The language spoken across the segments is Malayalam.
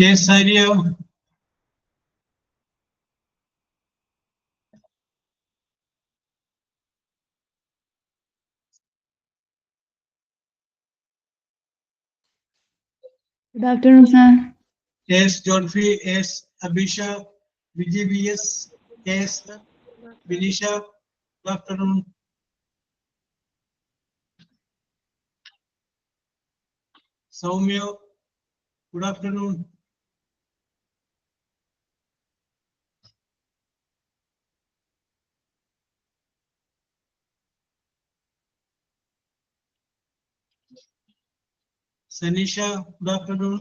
Yes, Saria. Good afternoon, sir. Yes, Godfrey. Yes, Abhisha. BGBS. Yes, Vinisha. Good afternoon. Soumya. Good afternoon. Sanisha. Good afternoon.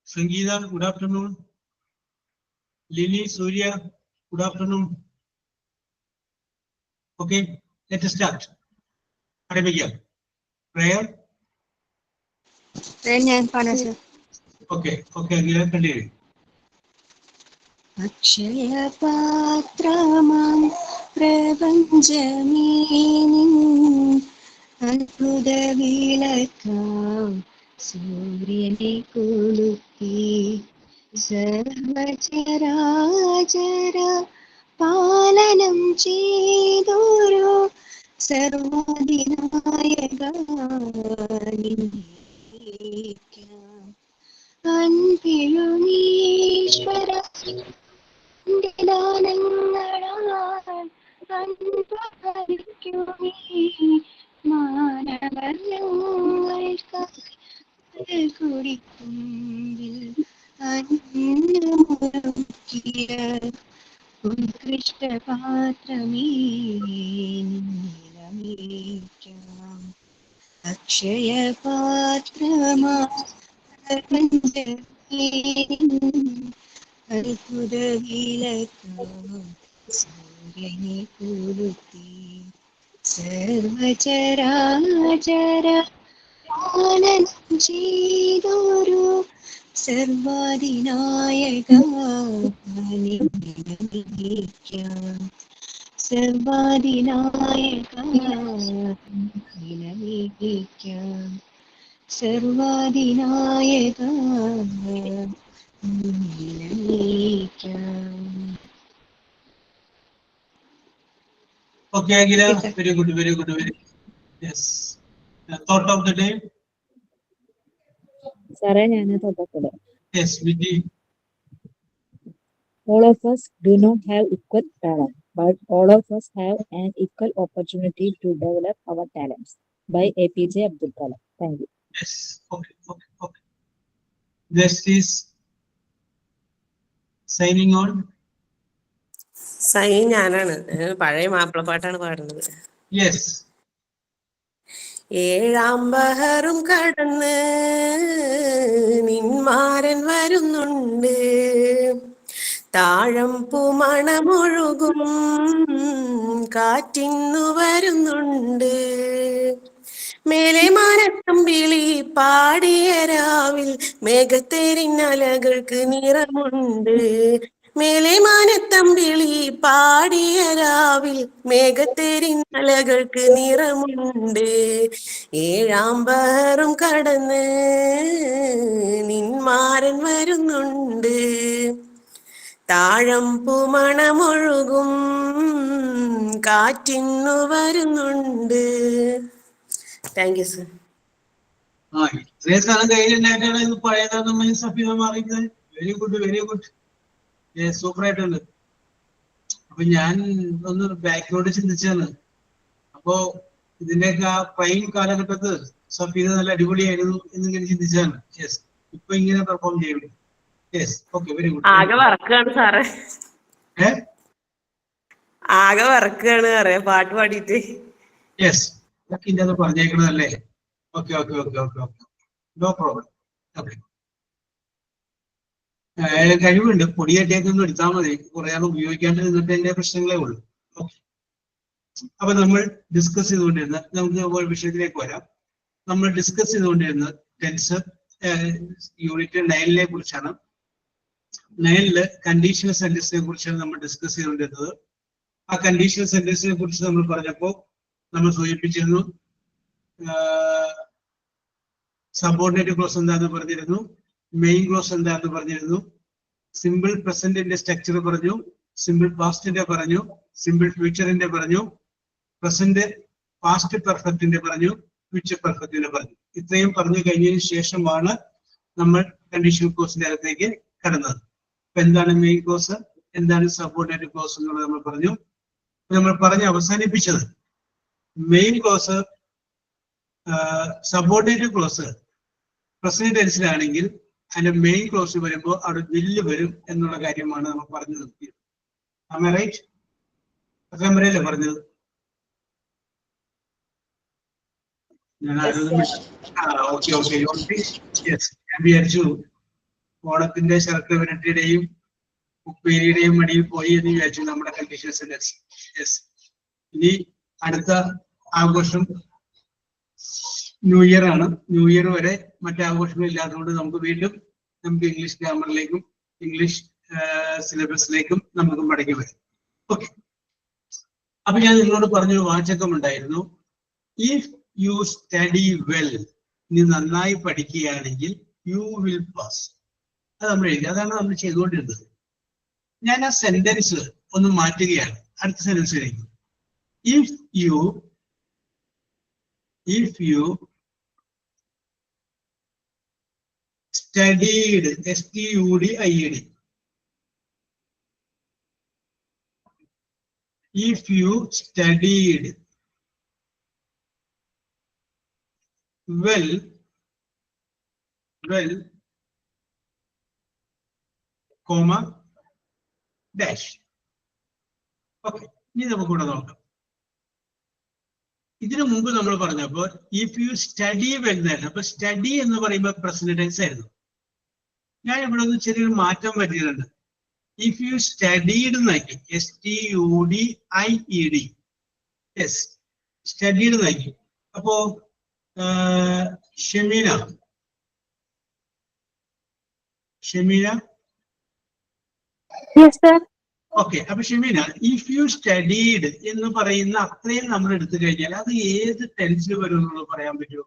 Sangeeta, good afternoon. Lily, Surya, good afternoon. Okay, let us start. Prayer. Okay, continue. Akshaya Patramam Prapanjaminin Adbhuta Vilakam Suryane Kulutti Sarvacharachara Palanam Chiduru Sarvadinayaka Nindikam Anpilunishvara Dilanangaran Anpaharikyumi Manavaryangalkai Kurikumbil Annamurukkiya Utkrishta Patrami Nilamikam Akshaya Patrama Adbhuta Vilakam Suryane Kulutti Sarvacharachara Palanam Chiduru Sarvadinayaka Nindikam Sarvadinayaka Nindikam Sarvadinayaka Nindikam. Okay, Agila, very good, very good, very good. Yes. Thought of the day? Yes, Vijay. All of us do not have equal talent, but all of us have an equal opportunity to develop our talents. By APJ Abdul Kalam. Thank you. Yes, okay. This is signing on. Sign ഞാനാണ് പഴയ മാപ്പിളപ്പാട്ടാണ് പാടുന്നത്. Yes. ഏഴാം ബഹറും കടന്ന് നിന്മാരൻ വരുന്നുണ്ട്, താഴം പൂമണമൊഴുകും കാറ്റിന്നു വരുന്നുണ്ട്, മേലെ മാനത്തമ്പിളി പാടിയ രാവിൽ മേഘത്തേരിന്നലകൾക്ക് നിറമുണ്ട്, മേലെ മാനത്തമ്പിളി പാടിയ രാവിൽ മേഘത്തേരിന്നലകൾക്ക് നിറമുണ്ട്, ഏഴാം ബഹറും കടന്ന് നിന്മാരൻ വരുന്നുണ്ട്, താഴം പൂമണമൊഴുകും കാറ്റിന്നു വരുന്നുണ്ട്. Thank you sir. ഇത്രയും സ്ഥലം കയ്യിലുണ്ടായിട്ടാണ് ഇത് പഴയതാണെന്ന് സഫീദ മാറിയത്. Very good, very good. Super ആയിട്ടുണ്ട്. അപ്പൊ ഞാൻ ഒന്ന് ബാക്ക്ഗ്രൗണ്ട് ചിന്തിച്ചാണ്. അപ്പോ ഇതിന്റെയൊക്കെ ആ പ്രൈം കാലഘട്ടത്ത് സഫീദ നല്ല അടിപൊളിയായിരുന്നു എന്നിങ്ങനെ ചിന്തിച്ചാണ്. യെസ്, ഇപ്പൊ ഇങ്ങനെ പെർഫോം ചെയ്യുന്നു. Yes, okay, very good. ആകെ വർക്കാണ് സാറേ, ആകെ വർക്കാണ് അറിയാം പാട്ട് പാടിയിട്ട്. യെസ്, ഇതൊക്കെ ഇതിന്റെ അത് പറഞ്ഞേക്കണതല്ലേ. Okay, no problem. ഓക്കെ, കഴിവുണ്ട്, പൊടിയായിട്ടേക്കൊന്നും എടുത്താൽ മതി, കുറെ ആൾ ഉപയോഗിക്കാണ്ട് നിന്നിട്ട് അതിന്റെ പ്രശ്നങ്ങളേ ഉള്ളൂ. ഓക്കെ, അപ്പൊ നമ്മൾ ഡിസ്കസ് ചെയ്തുകൊണ്ടിരുന്ന, നമുക്ക് വിഷയത്തിലേക്ക് വരാം. നമ്മൾ ഡിസ്കസ് ചെയ്തുകൊണ്ടിരുന്ന ടെൻസ് യൂണിറ്റ് 9 കുറിച്ചാണ്. 9 കണ്ടീഷണൽ സെന്റൻസിനെ കുറിച്ചാണ് നമ്മൾ ഡിസ്കസ് ചെയ്തുകൊണ്ടിരുന്നത്. ആ കണ്ടീഷണൽ സെന്റൻസിനെ കുറിച്ച് നമ്മൾ പറഞ്ഞപ്പോൾ നമ്മൾ സൂചിപ്പിച്ചിരുന്നു സബോർഡിനേറ്റ് ക്ലോസ് എന്താന്ന് പറഞ്ഞിരുന്നു, മെയിൻ ക്ലോസ് എന്താന്ന് പറഞ്ഞിരുന്നു, സിമ്പിൾ പ്രസന്റിന്റെ സ്ട്രക്ചർ പറഞ്ഞു, സിമ്പിൾ പാസ്റ്റിന്റെ പറഞ്ഞു, സിമ്പിൾ ഫ്യൂച്ചറിന്റെ പറഞ്ഞു, പ്രസന്റ് പാസ്റ്റ് പെർഫെക്റ്റിന്റെ പറഞ്ഞു, ഫ്യൂച്ചർ പെർഫെക്റ്റിന്റെ പറഞ്ഞു. ഇത്രയും പറഞ്ഞു കഴിഞ്ഞതിന് ശേഷമാണ് നമ്മൾ കണ്ടീഷണൽ ക്ലോസിന്റെ അകത്തേക്ക് കടന്നത്. അപ്പൊ എന്താണ് മെയിൻ ക്ലോസ്, എന്താണ് സബോർഡിനേറ്റ് ക്ലോസ് എന്നുള്ളത് നമ്മൾ പറഞ്ഞു. നമ്മൾ പറഞ്ഞ് അവസാനിപ്പിച്ചത് main clause subordinate clause present ടെൻസിലാണെങ്കിൽ അതിന്റെ മെയിൻ ക്ലോസ് വരുമ്പോൾ അവിടെ വില്ല് വരും എന്നുള്ള കാര്യമാണ് നമ്മൾ പറഞ്ഞു നിർത്തിയത്. റൈറ്റ്? അല്ലേ പറഞ്ഞത്? ഞാൻ വിചാരിച്ചു ഓണത്തിന്റെ ശരത്വരട്ടിയുടെയും ഉപ്പേരിയുടെയും മടിയിൽ പോയി എന്ന് വിചാരിച്ചു നമ്മുടെ കണ്ടീഷൻ സെന്റൻസ്. യെസ്, ഇനി അടുത്ത ആഘോഷം ന്യൂ ഇയർ ആണ്. ന്യൂ ഇയർ വരെ മറ്റു ആഘോഷങ്ങൾ ഇല്ലാത്തതുകൊണ്ട് നമുക്ക് വീണ്ടും ഇംഗ്ലീഷ് ഗ്രാമറിലേക്കും ഇംഗ്ലീഷ് സിലബസിലേക്കും നമുക്ക് മടങ്ങി വരും. ഓക്കെ, അപ്പൊ ഞാൻ നിങ്ങളോട് പറഞ്ഞൊരു വാചകം ഉണ്ടായിരുന്നു, ഇഫ് യു സ്റ്റഡി വെൽ, നീ നന്നായി പഠിക്കുകയാണെങ്കിൽ യു വിൽ പാസ്. അത് നമ്മൾ എഴുതി, അതാണ് നമ്മൾ ചെയ്തുകൊണ്ടിരുന്നത്. ഞാൻ ആ സെന്റൻസ് ഒന്ന് മാറ്റുകയാണ് അടുത്ത സെന്റൻസിലേക്ക്. If you studied, STUDIED, if you studied well, comma, dash. Okay, ഇനി നമുക്കിവിടെ നോക്കാം. ഇതിനു മുമ്പ് നമ്മൾ പറഞ്ഞപ്പോൾ ഇഫ് യു സ്റ്റഡി വെൽ എന്നായിരുന്നു. അപ്പൊ സ്റ്റഡി എന്ന് പറയുമ്പോൾ പ്രസന്റ് ടെൻസ് ആയിരുന്നു. ഞാൻ ഇവിടെ ഒന്ന് ചെറിയൊരു മാറ്റം വരുത്തിയിട്ടുണ്ട്. ഇഫ് യു സ്റ്റഡീഡ് എന്നാക്കി, STUDIED, യെസ്, സ്റ്റഡീഡ് എന്നാക്കി. അപ്പോ ഷെമീന, ഓക്കെ, അപ്പൊ ഷെമീന, ഇഫ് യു സ്റ്റഡീഡ് എന്ന് പറയുന്ന അത്രയും നമ്മൾ എടുത്തു കഴിഞ്ഞാൽ അത് ഏത് ടെൻസിൽ വരും എന്നുള്ളത് പറയാൻ പറ്റുമോ?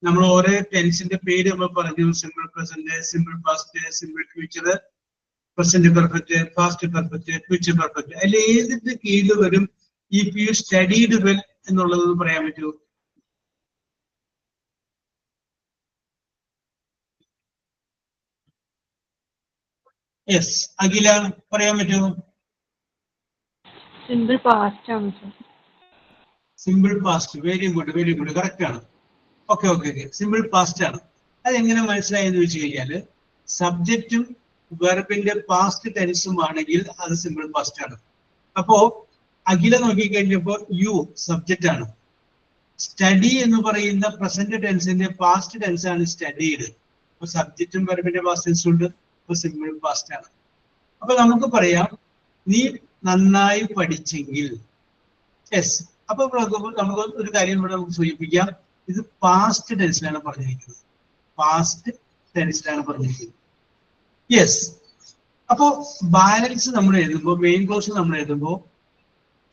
നമ്മൾ ഓരോ ടെൻസിന്റെ പേര് നമ്മൾ പറഞ്ഞു, simple present, simple past, simple future, present perfect, past perfect, future perfect. അതിൽ ഏതിന്റെ കീഴിൽ വരും ഇഫ് യു സ്റ്റഡീഡ് വെൽ എന്നുള്ളത് പറയാൻ പറ്റുമോ? യെസ്, അഖില പറയാൻ പറ്റുമോ? സിമ്പിൾ പാസ്റ്റ് ആണ് sir. Simple past, very good, correct ആണ്. ഓക്കെ, സിമ്പിൾ പാസ്റ്റ് ആണ്. അതെങ്ങനെ മനസ്സിലായെന്ന് വെച്ച് കഴിഞ്ഞാല് സബ്ജക്റ്റും വെർബിന്റെ പാസ്റ്റ് ടെൻസും ആണെങ്കിൽ അത് സിമ്പിൾ പാസ്റ്റ് ആണ്. അപ്പോ അഖില നോക്കിക്കഴിഞ്ഞപ്പോ യു സബ്ജക്റ്റ് ആണ്, സ്റ്റഡി എന്ന് പറയുന്ന പ്രസന്റ് ടെൻസിന്റെ പാസ്റ്റ് ടെൻസ് ആണ് സ്റ്റഡീഡ്. അപ്പൊ സബ്ജക്റ്റും വെർബിന്റെ പാസ്റ്റ് ടെൻസും ഉണ്ട്, അപ്പൊ സിമ്പിൾ പാസ്റ്റ് ആണ്. അപ്പൊ നമുക്ക് പറയാം നീ നന്നായി പഠിച്ചെങ്കിൽ. യെസ്, അപ്പൊ നമുക്ക് ഒരു കാര്യം ഇവിടെ നമുക്ക് സൂചിപ്പിക്കാം, ഇത് പാസ്റ്റ് ടെൻസിലാണ് പറഞ്ഞിരിക്കുന്നത്, യെസ്. അപ്പോ ബാലൻസ് നമ്മൾ എഴുതുമ്പോൾ, മെയിൻ ക്ലോസ് നമ്മൾ എഴുതുമ്പോൾ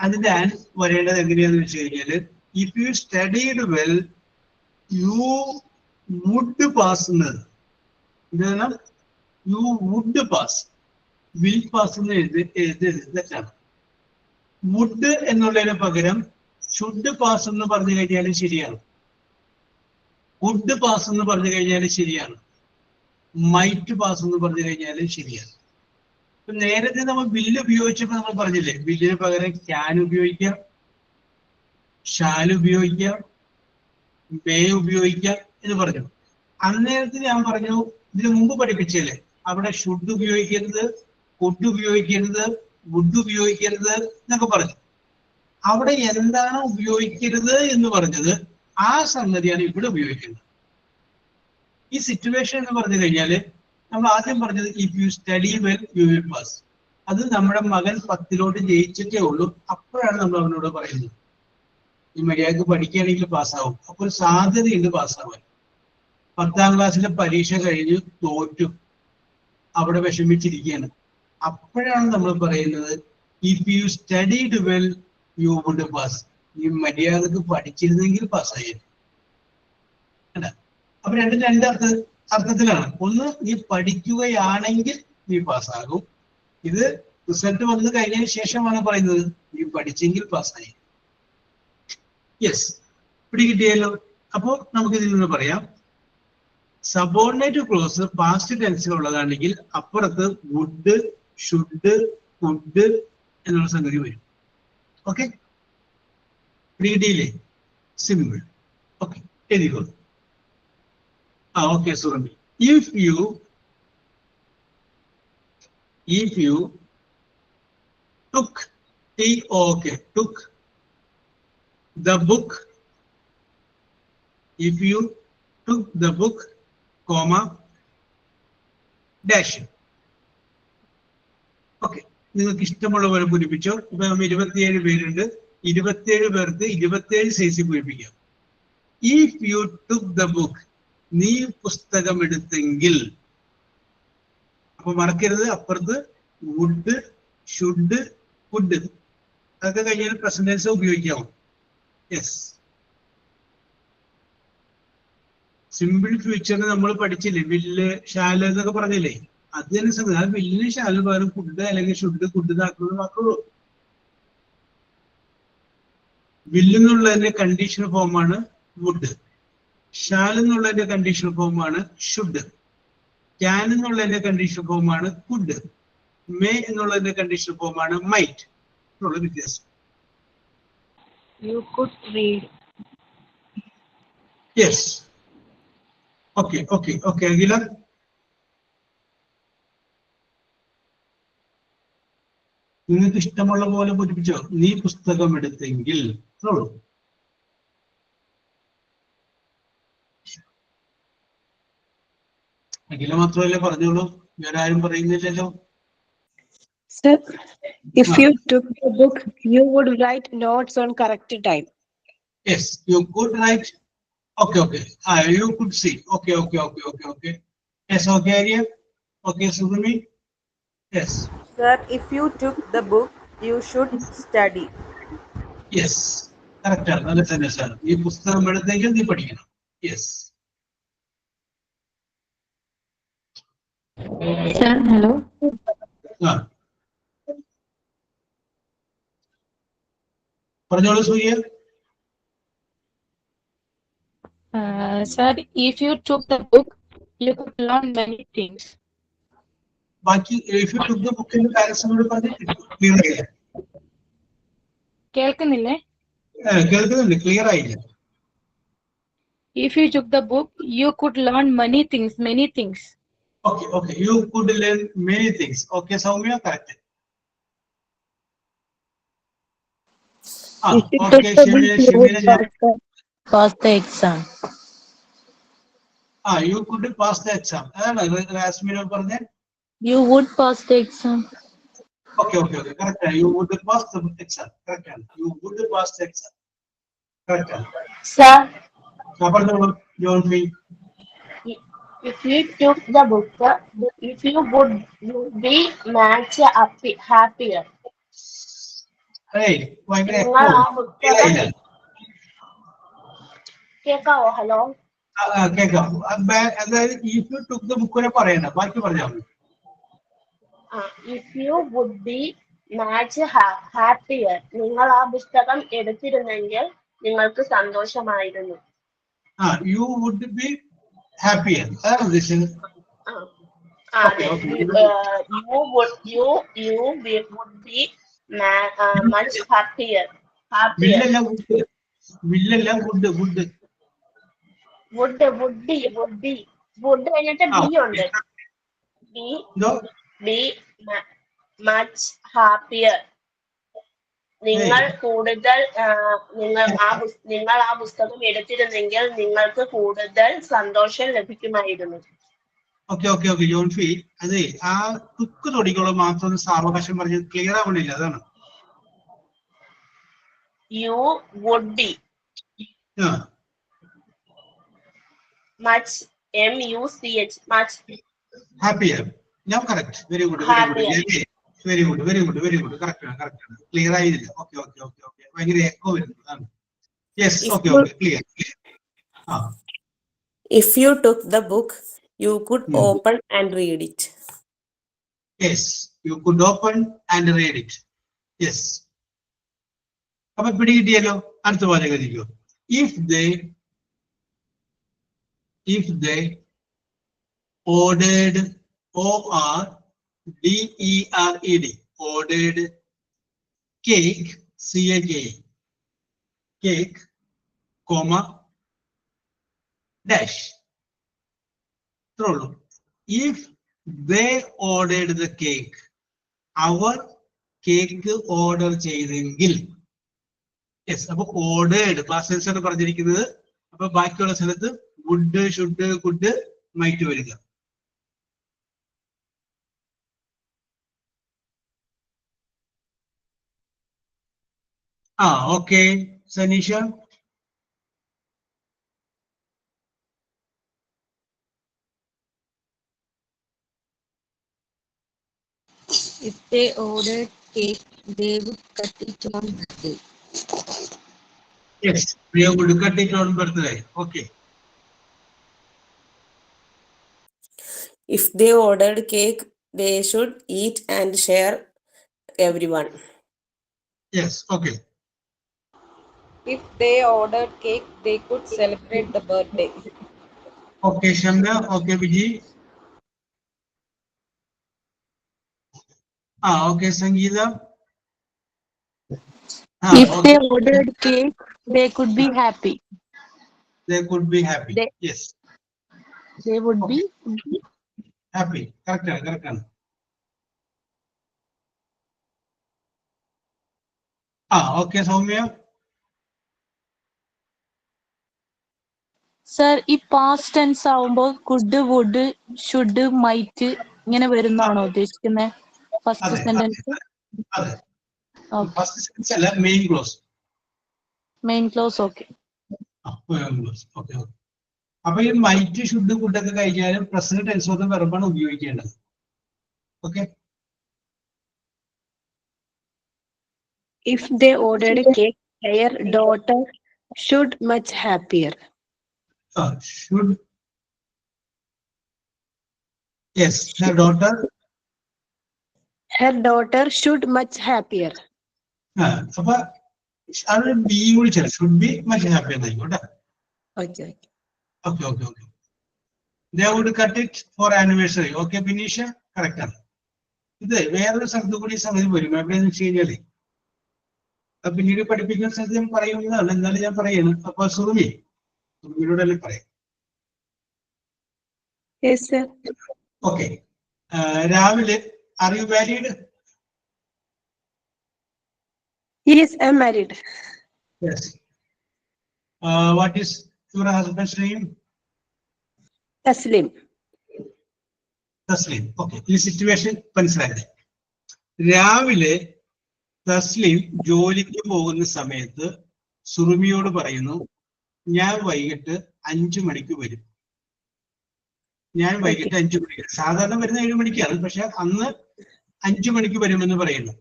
അതിന്റെ ആൻഡ് വരേണ്ടത് എങ്ങനെയാന്ന് വെച്ച് കഴിഞ്ഞാല് if you studied well you would pass എന്നത്. ഇതാണ് you would pass, will pass എന്ന് തെറ്റാണ്. വുഡ് എന്നുള്ളതിന് പകരം ഷുഡ് പാസ് എന്ന് പറഞ്ഞു കഴിഞ്ഞാലും ശരിയാണ്, വുഡ് പാസ് എന്ന് പറഞ്ഞു കഴിഞ്ഞാലും ശരിയാണ്, മൈറ്റ് പാസ് എന്ന് പറഞ്ഞു കഴിഞ്ഞാലും ശരിയാണ്. ഇപ്പൊ നേരത്തെ നമ്മൾ ബില്ല് ഉപയോഗിച്ചപ്പോൾ നമ്മൾ പറഞ്ഞില്ലേ, ബില്ലിന് പകരം ക്യാൻ ഉപയോഗിക്കാം, ഷാൽ ഉപയോഗിക്കാം, മേ ഉപയോഗിക്കാം എന്ന് പറഞ്ഞു. അന്നേരത്ത് ഞാൻ പറഞ്ഞു, ഇതിനു മുമ്പ് പഠിപ്പിച്ചല്ലേ, അവിടെ ഷുഡ് ഉപയോഗിക്കരുത്, കുഡ് ഉപയോഗിക്കരുത്, വുഡ് ഉപയോഗിക്കരുത് എന്നൊക്കെ പറഞ്ഞു. അവിടെ എന്താണ് ഉപയോഗിക്കരുത് എന്ന് പറഞ്ഞത് ആ സംഗതിയാണ് ഇവിടെ ഉപയോഗിക്കുന്നത്. ഈ സിറ്റുവേഷൻ എന്ന് പറഞ്ഞു കഴിഞ്ഞാല് നമ്മൾ ആദ്യം പറഞ്ഞത് if you study well you will pass. അത് നമ്മുടെ മകൻ 10 ജയിച്ചിട്ടേ ഉള്ളൂ. അപ്പോഴാണ് നമ്മൾ അവനോട് പറയുന്നത് ഈ മര്യാദക്ക് പഠിക്കുകയാണെങ്കിൽ പാസ്സാവും. അപ്പോൾ ഒരു സാധ്യതയുണ്ട് പാസ്സാവാൻ. 10ാം ക്ലാസ്സിലെ പരീക്ഷ കഴിഞ്ഞ് തോറ്റു, അവിടെ വിഷമിച്ചിരിക്കുകയാണ്. അപ്പോഴാണ് നമ്മൾ പറയുന്നത് if you studied well you would pass. ഈ മര്യാദക്ക് പഠിച്ചിരുന്നെങ്കിൽ പാസ്സായിരുന്നു. അപ്പൊ രണ്ട് അർത്ഥത്തിലാണ്. ഒന്ന്, നീ പഠിക്കുകയാണെങ്കിൽ നീ പാസ്സാകും. ഇത് റിസൾട്ട് വന്നു കഴിഞ്ഞതിന് ശേഷമാണ് പറയുന്നത് നീ പഠിച്ചെങ്കിൽ പാസ്സായി. യെസ്, പിടി കിട്ടിയല്ലോ. അപ്പോൾ നമുക്ക് ഇതിൽ നിന്ന് പറയാം, സബോർഡിനേറ്റ് ക്ലോസ് പാസ്റ്റ് ടെൻസിലുള്ളതാണെങ്കിൽ അപ്പുറത്ത് വുഡ്, ഷുഡ്, കുഡ് എന്നുള്ള സംഗതി വരും. ഓക്കെ, പിടിയില്ലേ? സിമ്പിൾ. ഓക്കെ, എഴുതിക്കോളൂ. Okay, Surami. If you took took the book, if you took the book, comma, dash. Okay, നിങ്ങൾക്ക് ഇഷ്ടമുള്ള പോലെ പൂരിപ്പിച്ചോ. ഇപ്പൊ 27 പേരുണ്ട്. 27 പേർക്ക് 27 സൈസിൽ പൂരിപ്പിക്കാം. If you took the book, നീ പുസ്തകം എടുത്തെങ്കിൽ. അപ്പൊ മറക്കരുത്, അപ്പുറത്ത് വുഡ്, ഷുഡ്, കുഡ് അതൊക്കെ കഴിഞ്ഞാൽ പ്രസന്റ് ടെൻസ് ഉപയോഗിക്കാമോ? യെസ്. സിമ്പിൾ ഫ്യൂച്ചറിന് നമ്മൾ പഠിച്ചില്ലേ, വില്ല്, ഷാല് എന്നൊക്കെ പറഞ്ഞില്ലേ? അത് തന്നെ സംഗതി. ആ വില്ലിന് ഷാലിന് പകരം കുഡ് അല്ലെങ്കിൽ ഷുഡ്, കുഡ് ഇതാക്കുന്നത് മാത്രമേ. വില്ലെന്നുള്ളതിന്റെ കണ്ടീഷണൽ ഫോമാണ് വുഡ്. ഷാൽ എന്നുള്ളതിന്റെ കണ്ടീഷണൽ ഫോമാണ് ഷുഡ്. ക്യാൻ എന്നുള്ളതിന്റെ കണ്ടീഷണൽ ഫോമാണ് കുഡ്. മേ എന്നുള്ളതിന്റെ കണ്ടീഷണൽ ഫോമാണ് മൈറ്റ്. എന്നുള്ള വ്യത്യാസം. You could read. Yes. Okay okay okay Akhila, നിങ്ങൾക്ക് ഇഷ്ടമുള്ള പോലെ പൂരിപ്പിച്ചോ. നീ പുസ്തകം എടുത്തെങ്കിൽ. അഖില മാത്രമല്ലേ പറഞ്ഞോളൂ, വേറെ ആരും പറയുന്നില്ലല്ലോ. Sir, if you took the book, you would write notes on correct time. Yes, you could write. Okay, okay. You could see. Okay, okay, okay, okay, okay. Yes, okay, Arya. Okay, Sugami. Yes. Sir, if you took the book, you should study. Yes. Correct. That's the answer. You pustakam eduthengal nee padikkanam. Yes. Sir, hello. പറഞ്ഞോളൂ സൂര്യ. Sir, if you took the book, you could learn many things. ബാക്കി if you took the book എന്ന് പാരൻസിനോട് പറഞ്ഞിട്ട് ക്ലിയർ ആയില്ല. കേൾക്കുന്നില്ലേ? കേൾക്കുന്നുണ്ട്, ക്ലിയർ ആയില്ല. If you took the book, you could learn many things, many things. Okay, okay. You could learn many things. Okay, Soumya, correct. Okay, Shimina. Pass the exam. You could pass the exam. Rasmina പറഞ്ഞേ. You would pass the exam. Okay, okay, okay. Correct. You would pass the exam. Correct. You would pass the exam. Correct. Sir, John Free. if you took the book, if you would be much happier. Hey, why കേക്കാവോ? ഹലോ, കേൾക്കാം. അതായത് if you took the book പറയണ്ട, ബാക്കി പറഞ്ഞാൽ മതി. if you would be much happier, നിങ്ങൾ ആ പുസ്തകം എടുത്തിരുന്നെങ്കിൽ നിങ്ങൾക്ക് സന്തോഷമായിരുന്നു. You would be happier. This is you would be much happier. would കഴിഞ്ഞിട്ട് be ഉണ്ട്. be much happier. നിങ്ങൾ കൂടുതൽ നിങ്ങൾ ആ പുസ്തകം എടുത്തിരുന്നെങ്കിൽ നിങ്ങൾക്ക് കൂടുതൽ സന്തോഷം ലഭിക്കുമായിരുന്നു. ഓക്കെ ജോൺഫി, അതെ ആ കുക്ക് തൊടിക്കോളം മാത്രം ഒന്ന് സാവകാശം പറഞ്ഞ് ക്ലിയർ ആവണില്ല, അതാണ്. You would be much, much, much happier. ഞാൻ കറക്റ്റ്. വെരി ഗുഡ് കറക്റ്റ് ആണ്. ക്ലിയർ ആയില്ല. ഓക്കെ ഭയങ്കര എക്കോ വരുന്നതാണ്. Yes, okay clear. If you took the book, you could open and read it. Yes, you could open and read it. Yes. അപ്പൊ പിടികിട്ടിയല്ലോ. അടുത്ത വാചകം ഇരിക്കും. If they ordered, ORDERED, ordered cake, cake, comma, dash. True. If they ordered the cake, our cake order ചെയ്തെങ്കിൽ, യെസ്. അപ്പൊ ഓർഡേർഡ് പാസ്റ്റ് ടെൻസ് ആണ് പറഞ്ഞിരിക്കുന്നത്. അപ്പൊ ബാക്കിയുള്ള സ്ഥലത്ത് വുഡ്, ഷുഡ്, കുഡ്, മൈറ്റ് വരിക. Okay Saneesha. If they ordered cake, they would cut it on birthday. Yes, they would cut it on birthday. Okay. If they ordered cake, they should eat and share everyone. Yes, okay. If they ordered cake, they could celebrate the birthday. Okay, Shamna. Okay, Viji. Okay, Sangeeta. If they ordered cake, they could be happy. They could be happy. Yes. They would be happy. Correct. Okay, Soumya. Sir, ഈ പാസ്റ്റ് ടെൻസ് ആവുമ്പോൾ കുഡ്, വുഡ്, ഷുഡ്, മൈറ്റ് ഇങ്ങനെ വരുന്നാണോ ഉദ്ദേശിക്കുന്നത്? First sentence. ഫസ്റ്റ് സെന്റൻസ് അല്ല, main clause. Main clause. Okay. അപ്പൊ ഈ മൈറ്റ്, ഷുഡ്, കുഡ് ഒക്കെ കഴിഞ്ഞാലും പ്രസന്റ് ടെൻസ് ഓഫ് ദ വെർബാണ് ഉപയോഗിക്കേണ്ടത്. Okay. If they ordered a cake, their daughter should much happier. Should. Yes, her daughter. Her daughter should much happier. അപ്പൊ അവിടെ ബി കൂടി ചേർ, ഷുഡ് ബി മച്ച് ഹാപ്പി എന്നായിക്കോട്ടെ. Okay. They would cut it for anniversary. Okay, Binisha, correct ആണ്. ഇത് വേറൊരു സ്ഥലത്ത് കൂടി സംഗതി വരും. എവിടെയെന്ന് വെച്ച് കഴിഞ്ഞാല് പിന്നീട് പഠിപ്പിക്കുന്ന സ്ഥലത്ത് ഞാൻ പറയുന്നതാണ്, എന്നാലും ഞാൻ പറയുന്നു. അപ്പൊ സുറുമിയോടല്ലേ പറയാം. Yes, sir. ഓക്കെ. രാവിലെ are you married? Yes, I'm married. Yes. What is your husband's name? Taslim. Taslim. Okay, ഈ സിറ്റുവേഷൻ മനസ്സിലായത്. രാവിലെ തസ്ലീം ജോലിക്ക് പോകുന്ന സമയത്ത് സുറുമിയോട് പറയുന്നു, ഞാൻ വൈകിട്ട് 5 മണിക്ക് വരും. ഞാൻ വൈകിട്ട് 5 മണിക്ക്, സാധാരണ വരുന്ന 7 മണിക്കാണ്, പക്ഷെ അന്ന് 5 മണിക്ക് വരുമെന്ന് പറയുന്നു.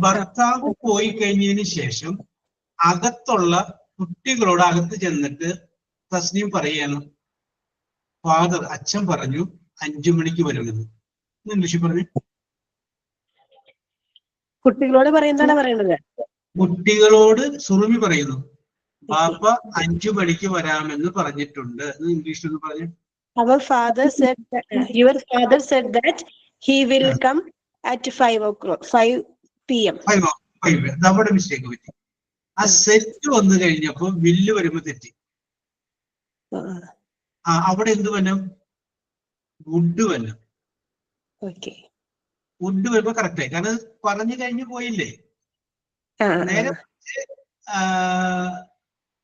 ഭർത്താവ് പോയി കഴിഞ്ഞതിന് ശേഷം അകത്തുള്ള കുട്ടികളോട് അകത്ത് ചെന്നിട്ട് തസ്ലീം പറയാണ്, ഫാദർ, അച്ഛൻ പറഞ്ഞു 5 മണിക്ക് വരുമെന്ന്. ഇംഗ്ലീഷിൽ പറഞ്ഞു. കുട്ടികളോട് പറയുന്നതാണ് പറയേണ്ടത്. കുട്ടികളോട് സുറുമി പറയുന്നു, പാപ്പ 5 മണിക്ക് വരാമെന്ന് പറഞ്ഞിട്ടുണ്ട്. ഇംഗ്ലീഷിൽ ഒന്ന് പറഞ്ഞു. Our father said that, your father said that he will come at 5 p.m. 5 നമ്മുടെ മിസ്റ്റേക്ക് പറ്റി. ആ സെറ്റ് വന്നു കഴിഞ്ഞപ്പോ വില്ല് വരുമ്പോ തെറ്റി. അവിടെ എന്ത് വന്നു? വുഡ് വന്നു. വുഡ് വരുമ്പോ കറക്റ്റ് ആയി, കാരണം പറഞ്ഞു കഴിഞ്ഞു പോയില്ലേ.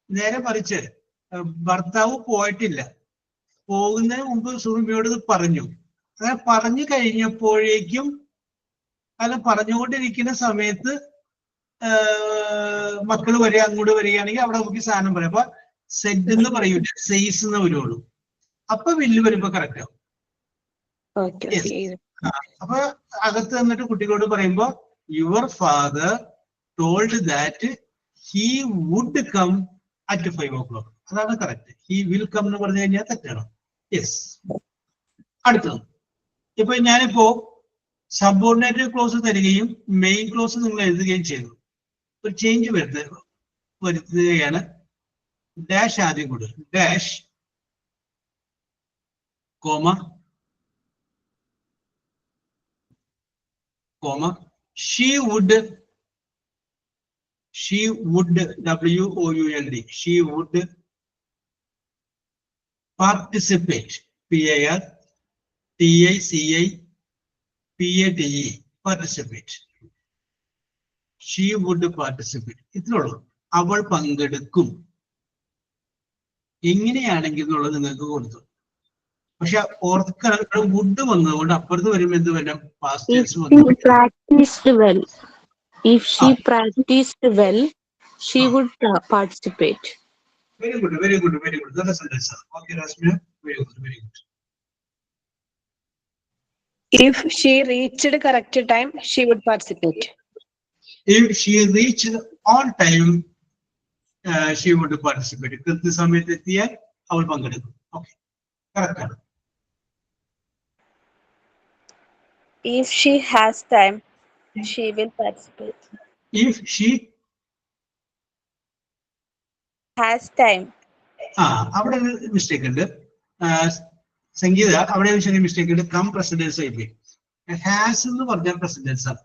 നേരെ മറിച്ച് ഭർത്താവ് പോയിട്ടില്ല, പോകുന്നതിന് മുമ്പ് സുറുമിയോട് ഇത് പറഞ്ഞു. അങ്ങനെ പറഞ്ഞു കഴിഞ്ഞപ്പോഴേക്കും അല്ല പറഞ്ഞുകൊണ്ടിരിക്കുന്ന സമയത്ത് മക്കള് വരിക അങ്ങോട്ട് വരികയാണെങ്കിൽ അവിടെ നമുക്ക് സാധനം പറയാം. അപ്പൊ സെഡ് എന്ന് പറയൂല, സെയ്സ് എന്ന് വരുള്ളൂ. അപ്പൊ വില്ല് വരുമ്പോ കറക്റ്റ് ആവും. അപ്പൊ അകത്ത് വന്നിട്ട് കുട്ടികളോട് പറയുമ്പോ your father told that he would come at 5 o'clock. അതാണ് കറക്റ്റ്. ഹി വിൽ കം എന്ന് പറഞ്ഞു കഴിഞ്ഞാൽ തെറ്റാണ്. യെസ്. അടുത്തത് ഇപ്പൊ ഞാനിപ്പോ സബോർഡിനേറ്റഡ് ക്ലോസ് തരികയും മെയിൻ ക്ലോസ് നിങ്ങൾ എഴുതുകയും ചെയ്തു. ഒരു ചേഞ്ച് വരുത്തുകയാണ്. ഡാഷ് ആദ്യം കൊടു, dash comma comma she would WOULD she would participate PARTICIPATE participate she would participate. ഇത്രയുള്ളൂ. അവൾ പങ്കെടുക്കും. എങ്ങനെയാണെങ്കിൽ എന്നുള്ളത് നിങ്ങൾക്ക് കൊടുത്തു. പക്ഷെ ഓർക്കാൻ വുഡ് വന്നതുകൊണ്ട് അപ്പുറത്ത് വരുമ്പോ എന്ത് വരാം? പാസ്റ്റ് ടെൻസ് വന്നു. If she practiced well, she would participate. Very good. That is sentence. Okay, Rasmina. Very good. If she reached correct time, she would participate. If she reached on time, she would participate. കൃത്യ സമയത്ത് എത്തിയാൽ അവൾ പങ്കെടുക്കും. ഓക്കെ, കറക്റ്റ് ആണ്. If she has time, she will participate. If she Has time. അവിടെ ഒരു മിസ്റ്റേക്ക് ഉണ്ട്. സംഗീത അവിടെ ഒരു ചെറിയ മിസ്റ്റേക്ക് ഉണ്ട്. കം പ്രസിഡൻസ് ആയി പോയി. ഹാസ് എന്ന് പറഞ്ഞാൽ പ്രസിഡൻസ് ആണ്.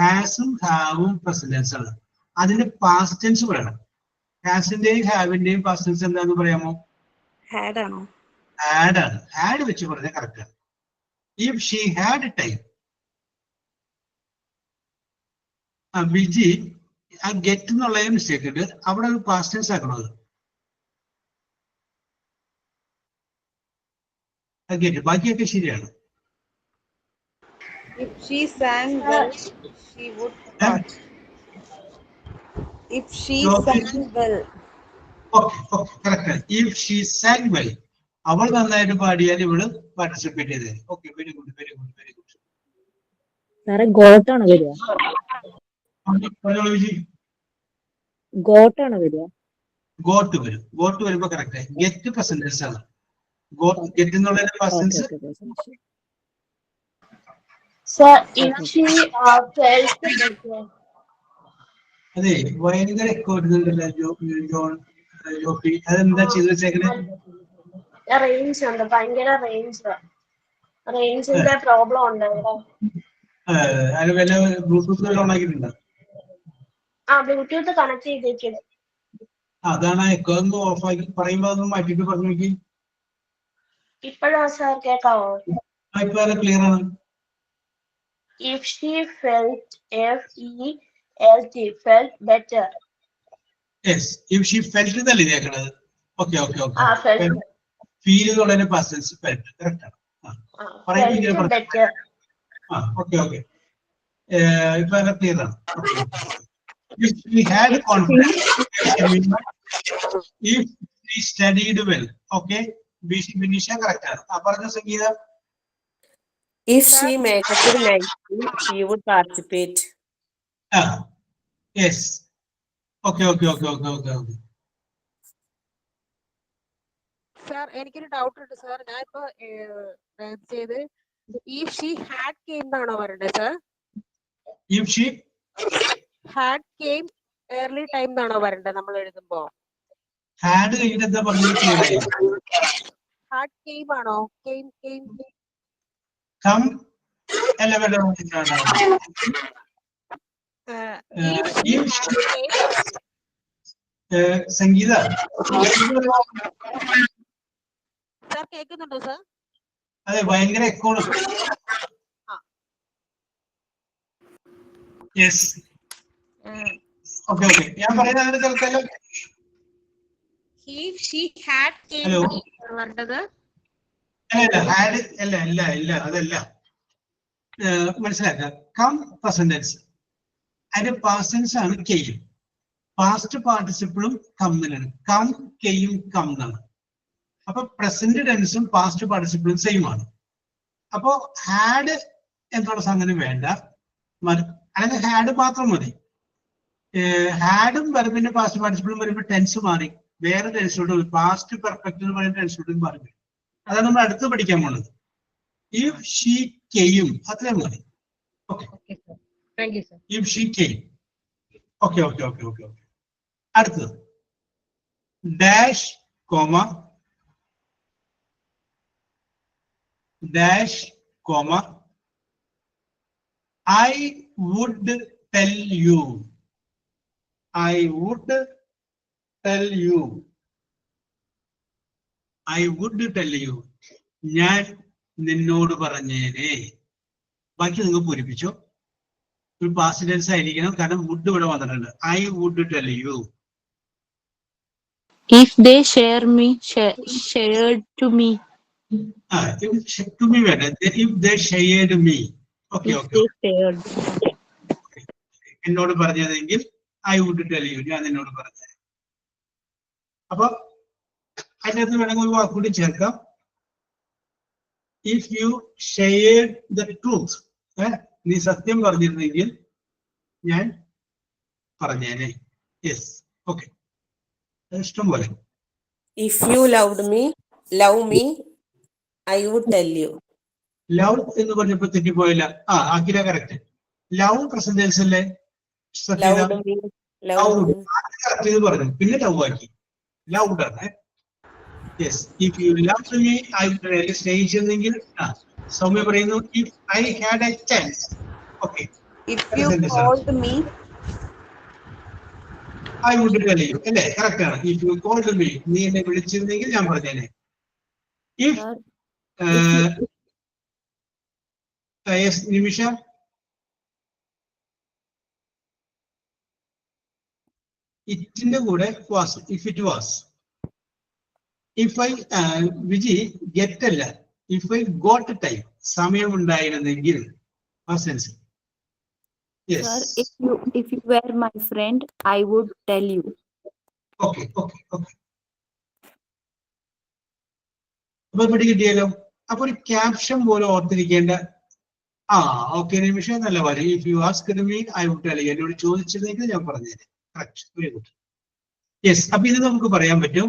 ഹാസും ഹാവും പ്രസിഡൻസ് ആണ്. അതിന്റെ പാസ്റ്റ് ടെൻസ് പറയണം. ഹാസിന്റെയും ഹാവിന്റെയും പാസ്റ്റ് ടെൻസ് എന്താന്ന് പറയാമോ? Had ആണോ? ഹാഡ് ആണ്. ഹാഡ് വെച്ച് പറഞ്ഞാൽ കറക്റ്റ് ആണ്. If she had time. Biji ആ ഗെറ്റ് എന്നുള്ള മിസ്റ്റേക്ക് ഉണ്ട്. അവിടെ ഒരു പാസ്റ്റ് ടെൻസ് ആക്കണത്. ഗെറ്റ് ബാക്കിയൊക്കെ ശരിയാണ്. If she sang well, she would part. If she sang well. Okay, correct. If she sang well, അവൾ നന്നായിട്ട് പാടിയാൽ ഇവള് പാർട്ടിസിപ്പേറ്റ് ചെയ്തേ. Okay, very good. സാറേ ഗോട്ടാണ് വരിക? ഗോട്ടാണ് വരിക? ഗോട്ട് വരുമ്പോ കറക്റ്റ്. ഗെറ്റ് പ്രസന്റൻസ് ആണ്. ഗെറ്റ് എന്നുള്ളതിന്റെ presence. Sir, if she felt better. അതെ, ഭയങ്കര എക്കോ വരുന്നുണ്ടല്ലോ ജോഫി. അതെന്താ ചെയ്ത് വെച്ചേക്കണേ? റേഞ്ച് ഉണ്ട്, ഭയങ്കര റേഞ്ചിന്റെ പ്രോബ്ലം ഉണ്ട് ഇവിടെ. അതിന് വല്ല ബ്ലൂടൂത്ത് ഓൺ ആക്കിയിട്ടുണ്ടോ? ബ്ലൂടൂത്ത് കണക്ട് ചെയ്തിരിക്കുന്നത്. അതാണ് എക്കോ. ഒന്ന് ഓഫ് ആക്കി പറയുമ്പോ അതൊന്ന് മാറ്റിട്ട് പറഞ്ഞു നോക്കി. ഇപ്പോഴാ സാർ കേക്കാവോ? ഇപ്പൊ ക്ലിയർ ആണ്. If she felt felt better. Yes, if she felt എന്നല്ലേ കേൾക്കണത്? ഓക്കെ. ഫീൽ എന്നുള്ളതിന്റെ പാസ്റ്റ് ടെൻസ് ഫെൽറ്റ്. കറക്റ്റ് ആണ്. better. ഓക്കെ. ഇപ്പൊ ക്ലിയർ ആണ്. If she had confidence, if she studied well. Okay, Binisha correct ആണ്. പറഞ്ഞ സംഗീത. If she makes it nicely, she would participate. Yes. Okay. Sir, എനിക്കൊരു ഡൗട്ട് ഉണ്ട് സാർ. ഞാൻ ഇപ്പൊ ചെയ്ത് if she had came എന്നാണോ പറയണ്ടത് sir? If she had came early time എന്നാണോ പറയണ്ടത് നമ്മൾ എഴുതുമ്പോ? had കഴിഞ്ഞിട്ട് എന്താ പറഞ്ഞത്? had came ആണോ? came come അല്ല സംഗീത. സാർ കേൾക്കുന്നുണ്ടോ സാർ? അതെ, ഭയങ്കര എക്കോ. യെസ്. ഓക്കെ. ഞാൻ പറയുന്നത് കേൾക്കാലോ. If she had came hello. പറഞ്ഞത് ഹാഡ് അല്ല അതല്ല. മനസ്സിലാക്കുക. കം പ്രസന്റ് ടെൻസ് അതിന്റെ പാസ്റ്റ് ടെൻസ് ആണ് കെയും. പാസ്റ്റ് പാർട്ടിസിപ്പിളും കമ്മിലാണ്. കം കെയും കം എന്നാണ്. അപ്പൊ പ്രസന്റ് ടെൻസും പാസ്റ്റ് പാർട്ടിസിപ്പിളും സെയിം ആണ്. അപ്പോ ഹാഡ് എന്നുള്ള സംഗതി വേണ്ട, അല്ലെങ്കിൽ ഹാഡ് മാത്രം മതി. ഹാഡും വെർബിന്റെ പാസ്റ്റ് പാർട്ടിസിപ്പിളും വരുമ്പോൾ ടെൻസ് മാറി വേറെ ടെൻസിലോട്ട്, പാസ്റ്റ് പെർഫെക്റ്റ് എന്ന് പറയുന്ന ടെൻസിലോട്ട് മാറി. അതാണ് നമ്മൾ അടുത്ത് പഠിക്കാൻ പോണത്. ഇഫ് ഷീ കെയും അത്രയും മതി. ഓക്കെ, ഇഫ് ഷീ കെയും. Okay okay okay okay okay. അടുത്തത് dash comma dash comma I would tell you. I would tell you. I would tell you. ഞാൻ നിന്നോട് പറഞ്ഞേനെ. ബാക്കി നിങ്ങൾ പൂരിപ്പിച്ചോ. ഒരു പാസ്റ്റ് ടെൻസ് ആയിരിക്കണം, കാരണം വുഡ് ഇവിടെ വന്നിട്ടുണ്ട്. I would tell you. If they share me, shared to me. To me better. If they shared me. Okay, okay. എന്നോട് പറഞ്ഞതെങ്കിൽ I would tell you. ഞാൻ നിന്നോട് പറഞ്ഞത്. അപ്പൊ അതിനകത്ത് വേണമെങ്കിൽ ഒരു വാക്കുകൂടി ചേർക്കാം. If you shared the truth. നീ സത്യം പറഞ്ഞിരുന്നെങ്കിൽ ഞാൻ പറഞ്ഞേനെ. Yes, okay. ഇഷ്ടം പോലെ. If you love me, I would tell you. Love എന്ന് പറഞ്ഞപ്പോ തെറ്റിപ്പോയില്ല. Akhila correct. Love present tense അല്ലേ? കറക്റ്റ് ചെയ്ത് പറഞ്ഞു, പിന്നെ ലവ് ആക്കി. ലവ് ആണ്. Yes. If you love me I would സ്നേഹിച്ചെങ്കിൽ സൗമ്യ പറയുന്നു if I had a chance. Okay. If you called me, I would tell you. അല്ലേ? കറക്റ്റ് ആണ്. ഇഫ് യു കോൾഡ് മീ, നീ എന്നെ വിളിച്ചിരുന്നെങ്കിൽ ഞാൻ പറഞ്ഞേനെ. If yes, Nimisha. Itinde kude was, if it was. If I Viji get alla. If I got time, സമയം ഉണ്ടായിരുന്നെങ്കിൽ past tense. Yes. Sir, if you were my friend, I would tell you. Okay, okay, okay. അപ്പൊ ഇവിടെ കിട്ടിയല്ലോ. അപ്പൊ ഒരു ക്യാപ്ഷൻ പോലെ ഓർത്തിരിക്കേണ്ട. ഓക്കെ നിമിഷം നല്ല കാര്യം. If you asked me I would tell you. എന്നോട് ചോദിച്ചിരുന്നെങ്കിൽ ഞാൻ പറഞ്ഞേനെ. Correct, very good. യെസ്. അപ്പൊ ഇത് നമുക്ക് പറയാൻ പറ്റും.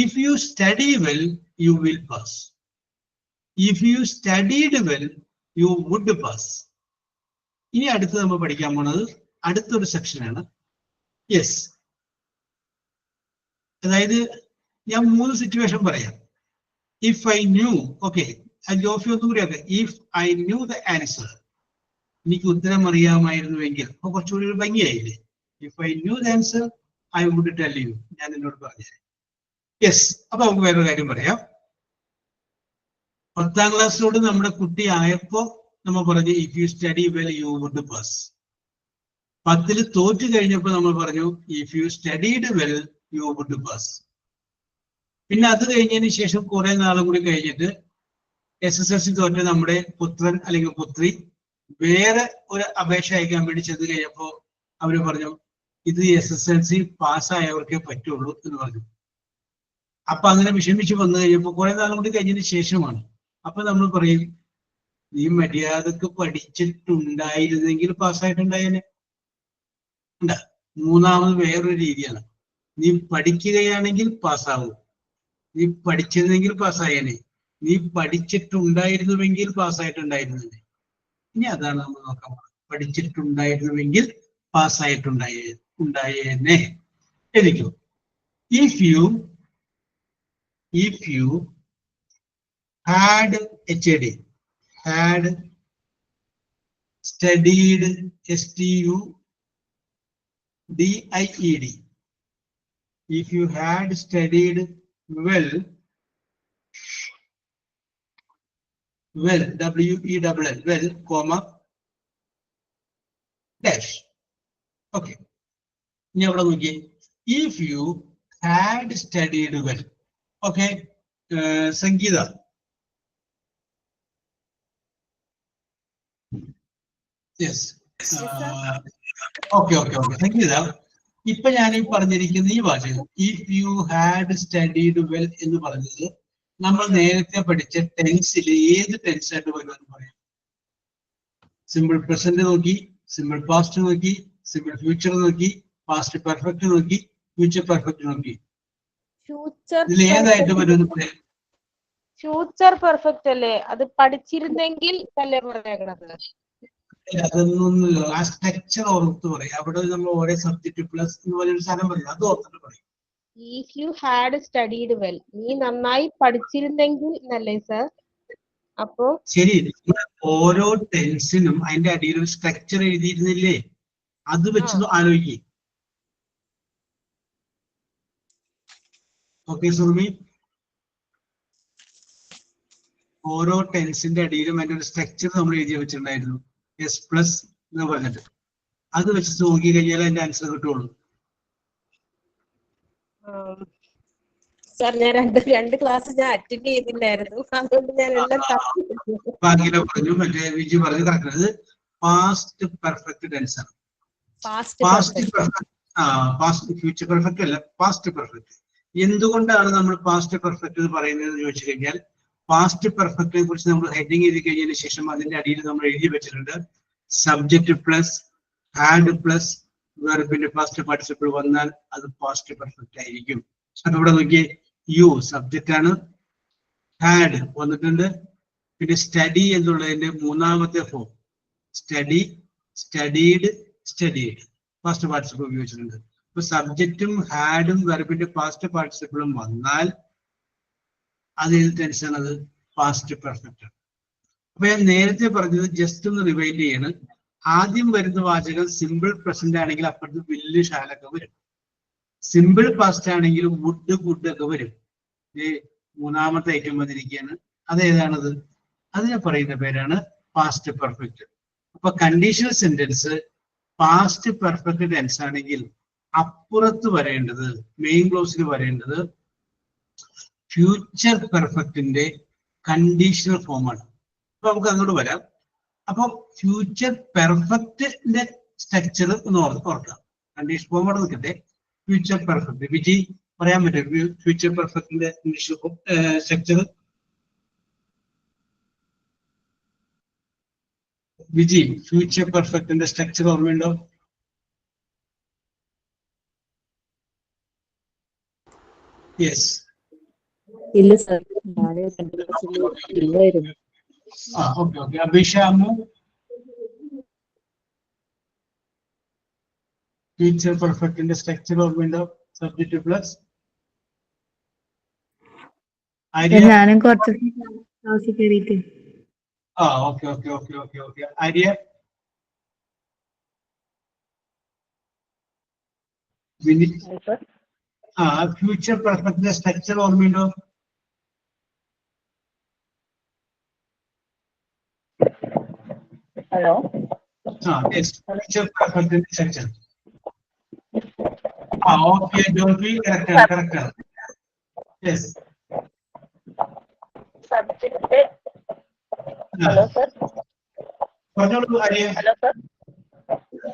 If you study well you will pass. If you studied well you would pass. ഇനി അടുത്ത് നമ്മൾ പഠിക്കാൻ പോണത് അടുത്തൊരു സെക്ഷനാണ്. യെസ്. അതായത് ഞാൻ 3 സിറ്റുവേഷൻ പറയാം. If I knew, okay, ഒന്നും കൂടിയൊക്കെ. If I knew the answer, എനിക്ക് ഉത്തരം അറിയാമായിരുന്നുവെങ്കിൽ അപ്പൊ കുറച്ചുകൂടി ഒരു ഭംഗിയായില്ലേ? If I knew the answer, I would tell you. ഞാൻ എന്നോട് പറഞ്ഞു. യെസ്. അപ്പൊ നമുക്ക് വേറൊരു കാര്യം പറയാം. 10ാം ക്ലാസ്സിലോട് നമ്മുടെ കുട്ടി ആയപ്പോ നമ്മൾ പറഞ്ഞു if you study well you would pass. 10ൽ തോറ്റു കഴിഞ്ഞപ്പോ നമ്മൾ പറഞ്ഞു if you studied well you would pass. പിന്നെ അത് കഴിഞ്ഞതിന് ശേഷം കുറെ നാളും കൂടി കഴിഞ്ഞിട്ട് SSLC തോറ്റ നമ്മുടെ പുത്രൻ അല്ലെങ്കിൽ പുത്രി വേറെ ഒരു അപേക്ഷ അയക്കാൻ വേണ്ടി ചെന്ന് കഴിഞ്ഞപ്പോ അവര് പറഞ്ഞു ഇത് SSLC പാസ്സായവർക്കേ പറ്റുള്ളൂ എന്ന് പറഞ്ഞു. അപ്പൊ അങ്ങനെ വിഷമിച്ച് വന്നു കഴിഞ്ഞപ്പോ കുറെ നാളും കൂടി കഴിഞ്ഞതിന് ശേഷമാണ്. അപ്പൊ നമ്മൾ പറയും നീ മര്യാദക്ക് പഠിച്ചിട്ടുണ്ടായിരുന്നെങ്കിൽ പാസ്സായിട്ടുണ്ടായേനെ. ഉണ്ടാ. മൂന്നാമത് വേറൊരു രീതിയാണ്. നീ പഠിക്കുകയാണെങ്കിൽ പാസ്സാവും. നീ പഠിച്ചിരുന്നെങ്കിൽ പാസ്സായേനെ. നീ പഠിച്ചിട്ടുണ്ടായിരുന്നുവെങ്കിൽ പാസ്സായിട്ടുണ്ടായിരുന്നേ. ഇനി അതാണ് നമ്മൾ നോക്കാൻ പോകുന്നത്. പഠിച്ചിട്ടുണ്ടായിരുന്നുവെങ്കിൽ പാസ്സായിട്ടുണ്ടായേനെ. എനിക്കോ if you had HAD, had studied, STUDIED. If you had studied well, WELL, well, comma, dash. Okay. Now, if you had studied well, okay, Sangeeta, yes. Okay okay okay thank U. ഇപ്പൊ ഞാൻ ഈ പറഞ്ഞിരിക്കുന്ന ഈ വാചകം if you had studied well എന്ന് പറഞ്ഞത് നമ്മൾ നേരത്തെ പഠിച്ച ടെൻസിൽ ഏത് ടെൻസ് ആയിട്ട് വരുമെന്ന് പറയാം? സിമ്പിൾ പ്രസന്റ് നോക്കി, സിമ്പിൾ പാസ്റ്റ് നോക്കി, സിമ്പിൾ ഫ്യൂച്ചർ നോക്കി, പാസ്റ്റ് പെർഫെക്റ്റ് നോക്കി, ഫ്യൂച്ചർ പെർഫെക്റ്റ് നോക്കി. ഇതിൽ ഏതായിട്ട് വരുമെന്ന് പറയാം? ഫ്യൂച്ചർ പെർഫെക്റ്റ് അല്ലേ? അത് പഠിച്ചിരുന്നെങ്കിൽ അല്ലേ പറഞ്ഞേക്കണത്? അതൊന്നൊന്നുമില്ല. ആ സ്ട്രക്ചർ ഓർത്ത് പറയും. അവിടെ നമ്മൾ ഓരോ സബ്ജക്ട് പ്ലസ് എന്ന് പറയുന്ന സാധനം പറയും, അത് ഓർത്തിട്ട് പറയും. If you had studied well, നീ നന്നായി പഠിച്ചിരുന്നെങ്കിൽ എന്നല്ലേ സർ? അപ്പോ ശരി, ഓരോ ടെൻസിനും അതിന്റെ അടിയിൽ ഒരു സ്ട്രക്ചർ എഴുതിയിരുന്നില്ലേ? അത് വെച്ച് ആലോചിക്കും. ഓക്കെ സുർമി, ഓരോ ടെൻസിന്റെ അടിയിലും അതിന്റെ ഒരു സ്ട്രക്ചർ നമ്മൾ എഴുതി വെച്ചിട്ടുണ്ടായിരുന്നു, എസ് പ്ലസ് എന്ന് പറഞ്ഞിട്ട്. അത് വെച്ച് നോക്കി കഴിഞ്ഞാൽ അതിന്റെ ആൻസർ കിട്ടുള്ളൂ. സാർ ഞാൻ രണ്ട് ക്ലാസ് ഞാൻ അറ്റൻഡ് ചെയ്തില്ലായിരുന്നു, അതുകൊണ്ട് ഞാൻ എല്ലാം ഭാഗ്യന പറഞ്ഞു, മറ്റേ വിജി പറഞ്ഞു കറക്റ്റ്. പാസ്റ്റ് പെർഫെക്റ്റ് ടെൻസ് ആണ്. പാസ്റ്റ് ഫ്യൂച്ചർ പെർഫെക്റ്റ് അല്ല, പാസ്റ്റ് പെർഫെക്റ്റ്. എന്തുകൊണ്ടാണ് നമ്മൾ പാസ്റ്റ് പെർഫെക്റ്റ് എന്ന് പറയുന്നത് ചോദിച്ചു കഴിഞ്ഞാൽ, പാസ്റ്റ് പെർഫെക്റ്റിനെ കുറിച്ച് നമ്മൾ ഹെഡിങ് എഴുതി കഴിഞ്ഞതിന് ശേഷം അതിന്റെ അടിയിൽ നമ്മൾ എഴുതി വെച്ചിട്ടുണ്ട് സബ്ജക്ട് പ്ലസ് ഹാഡ് പ്ലസ് വെർബിന്റെ പാസ്റ്റ് പാർട്ടിസിപ്പിൾ വന്നാൽ അത് പാസ്റ്റ് പെർഫെക്റ്റ് ആയിരിക്കും. അപ്പൊ ഇവിടെ നോക്കിയേ, യു സബ്ജക്റ്റ് ആണ്, ഹാഡ് വന്നിട്ടുണ്ട്, പിന്നെ സ്റ്റഡി എന്നുള്ളതിന്റെ മൂന്നാമത്തെ form study, studied, studied past participle ഉപയോഗിച്ചിട്ടുണ്ട്. അപ്പൊ സബ്ജക്റ്റും ഹാഡും വെർബിന്റെ പാസ്റ്റ് പാർട്ടിസിപ്പിളും വന്നാൽ അത് ഏത് ടെൻസാണ്? അത് പാസ്റ്റ് പെർഫെക്റ്റ് ആണ്. അപ്പൊ ഞാൻ നേരത്തെ പറഞ്ഞത് ജസ്റ്റ് ഒന്ന് റിവൈൻഡ് ചെയ്യാണ്. ആദ്യം വരുന്ന വാചകം സിമ്പിൾ പ്രസന്റ് ആണെങ്കിൽ അപ്പുറത്ത് വില്ല് ഷാലൊക്കെ വരും. സിമ്പിൾ പാസ്റ്റ് ആണെങ്കിൽ വുഡ് ഗുഡ് ഒക്കെ വരും. മൂന്നാമത്തെ ഐറ്റം വന്നിരിക്കുകയാണ്. അതേതാണത്? അതിനെ പറയുന്ന പേരാണ് പാസ്റ്റ് പെർഫെക്റ്റ്. അപ്പൊ conditional sentence past perfect tense ആണെങ്കിൽ അപ്പുറത്ത് വരേണ്ടത്, മെയിൻ ക്ലോസിൽ വരേണ്ടത് ഫ്യൂച്ചർ പെർഫെക്റ്റിന്റെ കണ്ടീഷണൽ ഫോമാണ്. അപ്പൊ നമുക്ക് അങ്ങോട്ട് വരാം. അപ്പൊ ഫ്യൂച്ചർ പെർഫെക്റ്റിന്റെ സ്ട്രക്ചർ ഒന്ന് ഓർക്കാം. കണ്ടീഷൻ ഫോം അവിടെ നിൽക്കട്ടെ. ഫ്യൂച്ചർ പെർഫെക്റ്റ് വിജി പറയാൻ പറ്റും ഫ്യൂച്ചർ പെർഫെക്റ്റിന്റെ സ്ട്രക്ചർ? വിജി, ഫ്യൂച്ചർ പെർഫെക്റ്റിന്റെ സ്ട്രക്ചർ ഓർമ്മയുണ്ടോ? യെസ്. ഇല്ല സർ, ഇല്ലായിരുന്നു. Okay okay. അഭിഷാമു, ഫ്യൂച്ചർ പെർഫെക്റ്റിന്റെ സ്ട്രക്ചർ ഓർമ്മയുണ്ടോ? സബ്ജക്ട് പ്ലസ് ഞാനും കുറച്ച് ക്ലാസ്സിൽ കയറിയിട്ട്. Okay okay okay okay okay. Arya, future പെർഫെക്റ്റിന്റെ സ്ട്രക്ചർ ഓർമ്മയുണ്ടോ? ഹലോ. ഫ്യൂച്ചർ പെർഫെക്റ്റിന്റെ സ്ട്രക്ചർ. ഓക്കെ ജോഫി, കറക്റ്റ് ആണ്, കറക്റ്റ് ആണ്. യെസ്. സബ്ജക്ട്. Hello sir. പറഞ്ഞോളൂ Arya. Hello sir.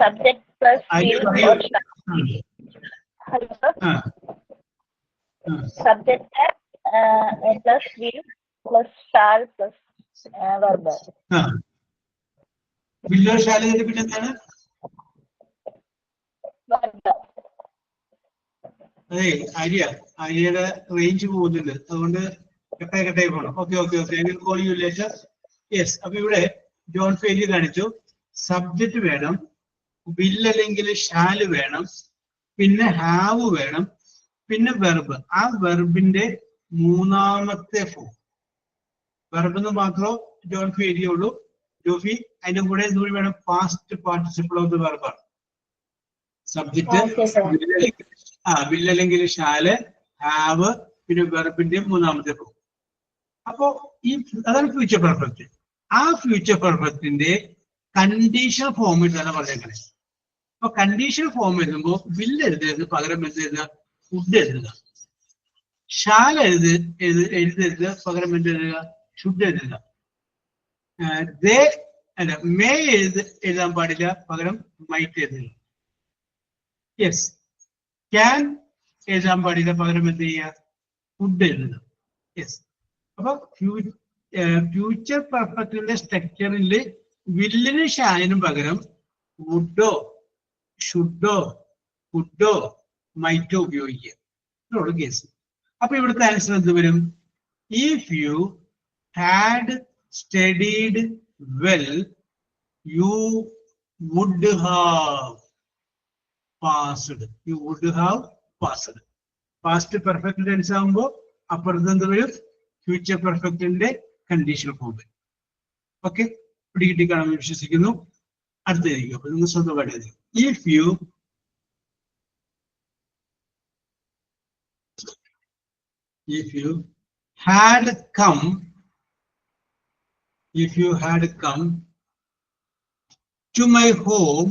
Subject plus hello sir. Subject plus will plus shall plus verb. വില്ലോ ഷാല പിന്നെ എന്താണ്? അതെ ആര്യയുടെ റേഞ്ച് പോകുന്നുണ്ട്, അതുകൊണ്ട് കട്ടായി പോകണം. Okay okay okay. I will call you later. Yes. അപ്പൊ ഇവിടെ ജോൺ ഫെയിലി കാണിച്ചു. സബ്ജക്റ്റ് വേണം, വിൽ അല്ലെങ്കിൽ ഷാല് വേണം, പിന്നെ ഹാവ് വേണം, പിന്നെ വെർബ്. ആ വെർബിന്റെ മൂന്നാമത്തെ ഫോം. വെർബ് എന്ന് മാത്രമേ ജോൺ ഫെയിലി ഉള്ളൂ. ജോഫി അതിന്റെ കൂടെ എന്തുകൂടി വേണം? പാസ്റ്റ് പാർട്ടിസിപ്പിൾ ഓഫ് ദ വെർബാണ്. സബ്ജക്റ്റ് വിൽ അല്ലെങ്കിൽ ഷാല്, ഹാവ്, പിന്നെ വെർബിന്റെ മൂന്നാമത്തെ ഫോം. അപ്പോ അതാണ് ഫ്യൂച്ചർ പെർഫെക്റ്റ്. ആ ഫ്യൂച്ചർ പെർഫെക്റ്റിന്റെ കണ്ടീഷൻ ഫോം ഇട്ടാണ് പറഞ്ഞേക്കണേ. അപ്പൊ കണ്ടീഷൻ ഫോം എഴുതുമ്പോൾ വില്ല് എഴുതരുത്, പകരം എഴുതുക വുഡ് എഴുതുക. ഷാൽ എഴുതരുത്, പകരം എന്ത് എഴുതുക? ഷുഡ് എഴുതുക. ദേ അല്ല മേ എഴുതാൻ പാടില്ല, പകരം മൈറ്റ് എഴുതുക. യെസ്. ക്യാൻ എഴുതാൻ പാടില്ല, പകരം എന്ത് ചെയ്യുക? വുഡ് എഴുതുക. യെസ്. അപ്പൊ ഫ്യൂച്ചർ പെർഫെക്റ്റിന്റെ സ്ട്രക്ചറിൽ വില്ലിന് ഷാനിനും പകരം വുഡോ ഷുഡോ കുഡോ മൈറ്റോ ഉപയോഗിക്കുക. ഇതാണ് കേസ്. അപ്പൊ ഇവിടുത്തെ ആൻസർ എന്ത് വരും? If you had studied well you would have passed. You would have passed. Past perfect tense ആകുമ്പോൾ അപ്പുറത്ത് എന്ത് വരും? ഫ്യൂച്ചർ പെർഫെക്റ്റിന്റെ കണ്ടീഷണൽ ഫോം വരും. ഓക്കെ, പിടികിട്ടി കാണാമെന്ന് വിശ്വസിക്കുന്നു. അടുത്തതായിരിക്കും. അപ്പൊ നിങ്ങൾ സ്വന്തമായിട്ട് if you had come to my home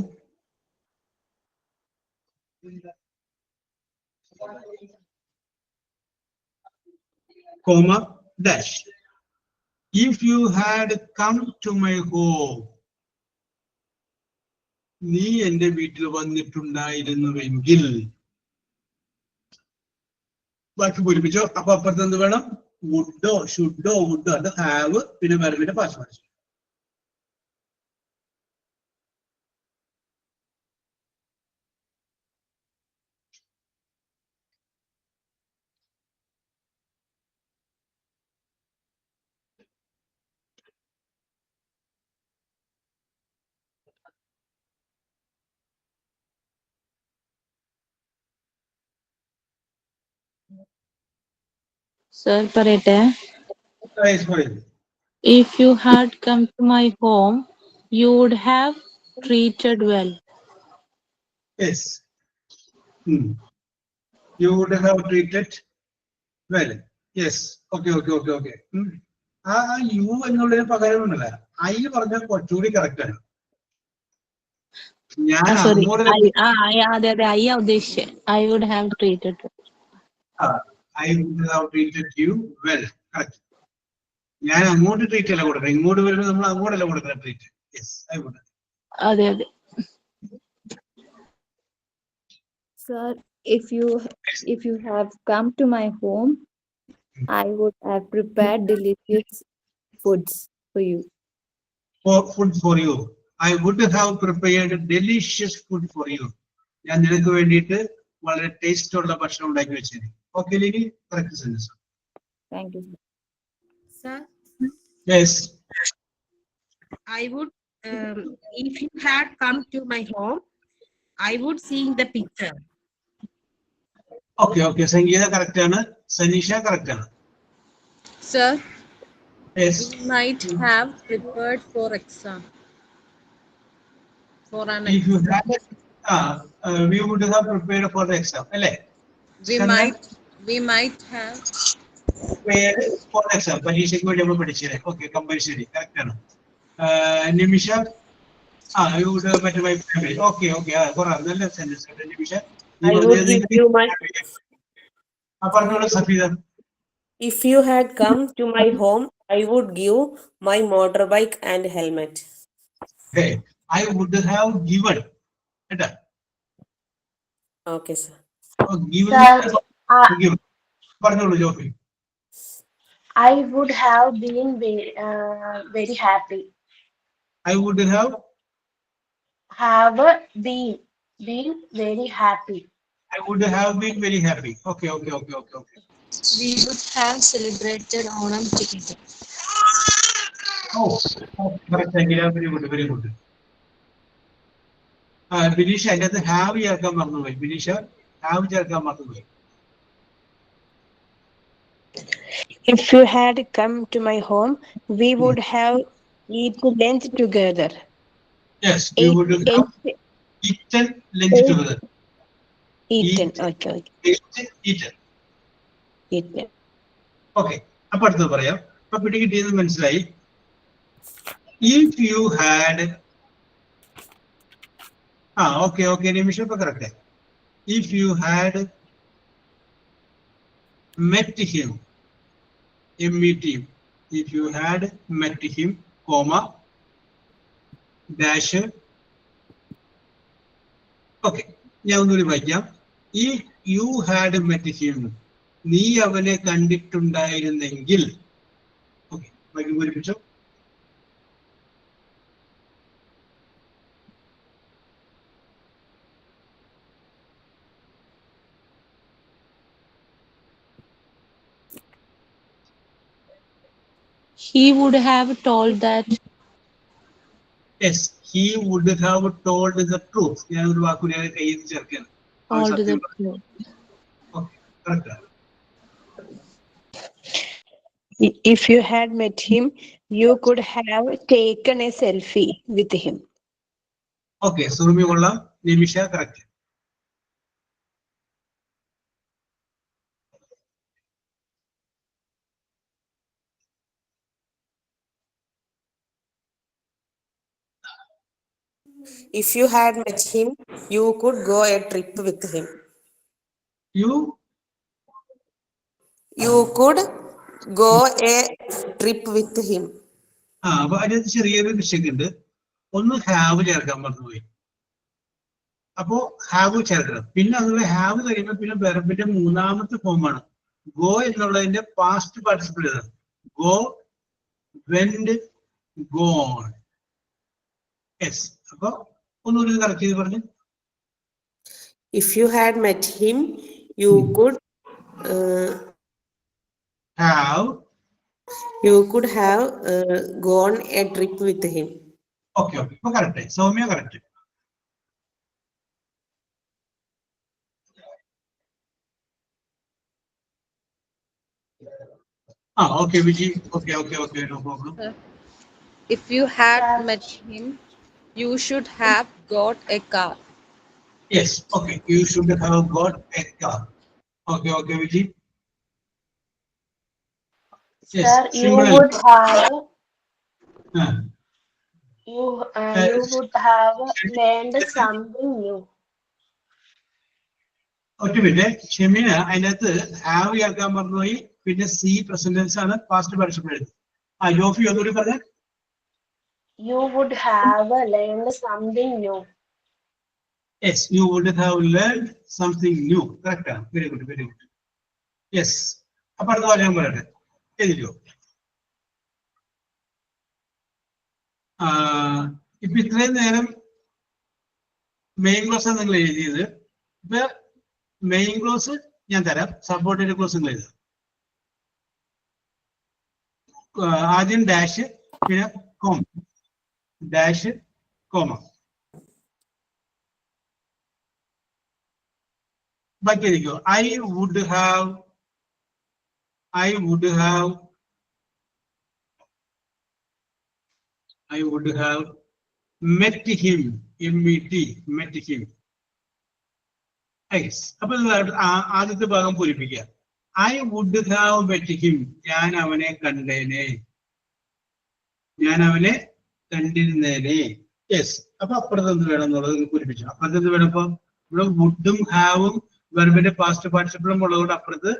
comma dash. If you had come to my home, നീ എന്റെ വീട്ടിൽ വന്നിട്ടുണ്ടായിരുന്നുവെങ്കിൽ, ബാക്കി പൂരിപ്പിച്ചോ. അപ്പൊ അപ്പുറത്ത് എന്ത് വേണം? വുഡോ ഷുഡോ വുഡോ, അത് ഹാവ്, പിന്നെ വെർബിന്റെ പാസ്റ്റ് ടെൻസ്. Sir, പറയട്ടെ. If you had come to my home, you would have treated well. Yes. You would have treated well. Yes. Okay. ആ യു എന്നുള്ളതിന് പകരം ഉണ്ടല്ല, ഐ പറഞ്ഞാൽ കുറച്ചുകൂടി കറക്റ്റ് ആണ്. ഞാൻ Sorry, അങ്ങോട്ട് അതെ I ഉദ്ദേശിച്ചേ. I would have treated well. I would have treated you well. Correct. ഞാൻ അങ്ങോട്ട് ട്രീറ്റ് അല്ല കൊടുക്കുന്നത്, ഇങ്ങോട്ട് വരുമ്പോൾ നമ്മൾ അങ്ങോട്ടല്ല കൊടുക്കുന്നത് ട്രീറ്റ്. Yes, I would. അതെ. Sir, if you have come to my home, I would have prepared delicious foods for you. Food for you. I would have prepared delicious food for you. ഞാൻ നിനക്ക് വേണ്ടിയിട്ട് വളരെ ടേസ്റ്റ് ഉള്ള ഭക്ഷണം ഉണ്ടാക്കി വെച്ചിരുന്നു. Okay, Lini correct sentence. Thank you. Sir, Yes. I would, if you had come to my home, I would see the picture. Okay, Sangeetha correct ആണ്, സനീഷ കറക്റ്റ് ആണ്. sir, Yes. we might have prepared for exam. For an If you had we would have prepared for the exam, അല്ലേ? we might have prepared for the exam. പരീക്ഷയ്ക്ക് വേണ്ടി നമ്മൾ പഠിച്ചത്. ഓക്കെ, കമ്പൽസറി കറക്റ്റ് ആണ്. നിമിഷ you would have met my family. Okay, കൊറേ നല്ല സെന്റൻസ് ആണ് നിമിഷ. I would give you my. അപ്പുറത്തുള്ള Safeeda. If you had come to my home, I would give my motorbike and helmet. Hey, I would have given. കേട്ടാ? Okay, sir. Given. പറഞ്ഞോളൂ Jofi. I would have been very happy. I would have Been very happy. I would have been very happy. Okay. We would have celebrated Onam together. Oh, correct. Very good. Bineesha അതിനകത്ത് ഹാവ് ചേർക്കാൻ മറന്നുപോയി. ബിനീഷ ഹാവ് ചേർക്കാൻ മറന്നുപോയി. If you had come to my home, we would have eaten lunch together. Yes, we would have eaten lunch together. Eaten. Okay. Eaten. Okay. അപ്പൊ അടുത്തത് പറയാം. അപ്പൊ പിടികിട്ടിയത് മനസ്സിലായി. If you had okay, നിമിഷം ഇപ്പൊ correct. If you had met him, if you had met him, comma, dash. Okay, ഞാൻ ഒന്നുകൂടി വായിക്കാം. ഈ യു ഹാഡ് മെറ്റ് ഹിം, നീ അവനെ കണ്ടിട്ടുണ്ടായിരുന്നെങ്കിൽ. ഓക്കെ, വായിക്കും പൂരിപ്പിച്ചോ. He would have told that. Yes, he would have told the truth. ഞാൻ ഒരു വാക്കുകൂടി കയ്യിൽ ചേർക്കുകയാണ്. Told the truth. Okay, correct. If you had met him, you could have taken a selfie with him. Okay, Surumi കൊള്ളാം. നിമിഷ correct. If you had met him, you could go a trip with him. You could go a trip with him. അപ്പൊ അതിനകത്ത് ചെറിയൊരു മിസ്റ്റേക്ക് ഉണ്ട്. ഒന്ന് ഹാവ് ചേർക്കാൻ മറന്നുപോയി. അപ്പോ ഹാവ് ചേർക്കണം. പിന്നെ അതുപോലെ ഹാവ് കഴിയുമ്പോൾ പിന്നെ വെർബിന്റെ മൂന്നാമത്തെ ഫോമാണ് ഗോ എന്നുള്ളതിന്റെ പാസ്റ്റ് പാർട്ടിസിപ്പിൾ ആണ്. Go, went, gone. യെസ്. അപ്പൊ ഒന്നുകൂടി കറക്റ്റ് ചെയ്ത് പറഞ്ഞു. If you had met him, you could have gone a trip with him. Okay okay, ഇപ്പൊ correct. Soumya correct. Okay Viji. Okay okay okay, no problem. If you had met him, you should have got a car. Yes, okay, you should have got a car. Okay, okay, Vijay. Yes, Sir, you similarly. would have Uh, you would have learned something new. ഒറ്റ മിനിറ്റ്, ക്ഷമിന. അതിനകത്ത് ഹാവ് ചേർക്കാൻ മറന്നുപോയി. പിന്നെ സി പ്രസന്റൻസ് ആണ്, പാസ്റ്റ് പാർട്ടിസിപ്പിൾ എഴുതി. ജോഫി ഒന്നുകൂടി പറഞ്ഞ. You would have learned something new. Yes, you would have learned something new. Correct. Very good, very good. Yes. അപ്പൊ അടുത്ത വാചകം പറയട്ടെ, എഴുതിയോ? ഇപ്പൊ ഇത്രയും നേരം മെയിൻ ക്ലോസ് ആണ് നിങ്ങൾ എഴുതിയത്. ഇപ്പൊ മെയിൻ ക്ലോസ് ഞാൻ തരാം, സപ്പോർട്ടഡ് ക്ലോസ് നിങ്ങൾ എഴുതാം. ആദ്യം ഡാഷ്, പിന്നെ കോമ, ഡാഷ്, കോമ. ബാക്കി എഴുതിക്കോ. I would have met him. MET, met him. Yes. അപ്പൊ ആദ്യത്തെ ഭാഗം പൂരിപ്പിക്കുക. I would have met him. ഞാൻ അവനെ കണ്ടിരുന്നേനെ. യെസ്. അപ്പൊ അപ്പുറത്ത് എന്ത് വേണം എന്നുള്ളത് പൂരിപ്പിച്ചു. അപ്പുറത്ത് എന്ത് വേണം? ഇപ്പൊ ഇവിടെ വുഡും ഹാവും വെർബിന്റെ പാസ്റ്റ് പാർട്ടിസിപ്പിളും ഉള്ളതുകൊണ്ട് അപ്പുറത്ത്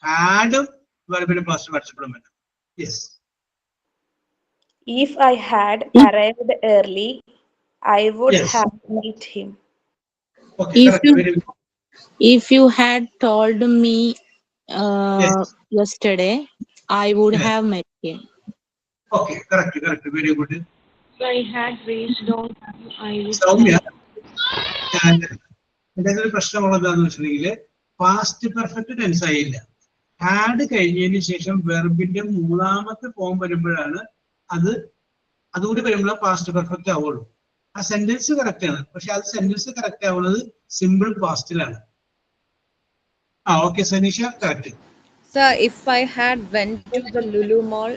ഹാഡും വെർബിന്റെ പാസ്റ്റ് പാർട്ടിസിപ്പിളും വേണം. Yes. If I had arrived early, I would Yes. have met him. Okay, correct. Very good. If you had told me Yes. yesterday, I would Yes. have met him. Okay, correct, very good. If I had reached on time, I would. Soumya, എന്തെങ്കിലും പ്രശ്നമുള്ളതാന്ന് വെച്ചിട്ടുണ്ടെങ്കിൽ പാസ്റ്റ് പെർഫെക്റ്റ് ടെൻസ് ആയില്ല. ഹാഡ് കഴിഞ്ഞതിന് ശേഷം വെർബിന്റെ മൂന്നാമത്തെ ഫോം വരുമ്പോഴാണ് അതുകൂടി വരുമ്പോഴാണ് പാസ്റ്റ് പെർഫെക്റ്റ് ആവുള്ളൂ. ആ സെന്റൻസ് കറക്റ്റ് ആണ്, പക്ഷെ അത് സെന്റൻസ് കറക്റ്റ് ആവുന്നത് സിമ്പിൾ പാസ്റ്റിലാണ്. Okay Sanisha, correct. Sir, if I had went to the Lulu Mall,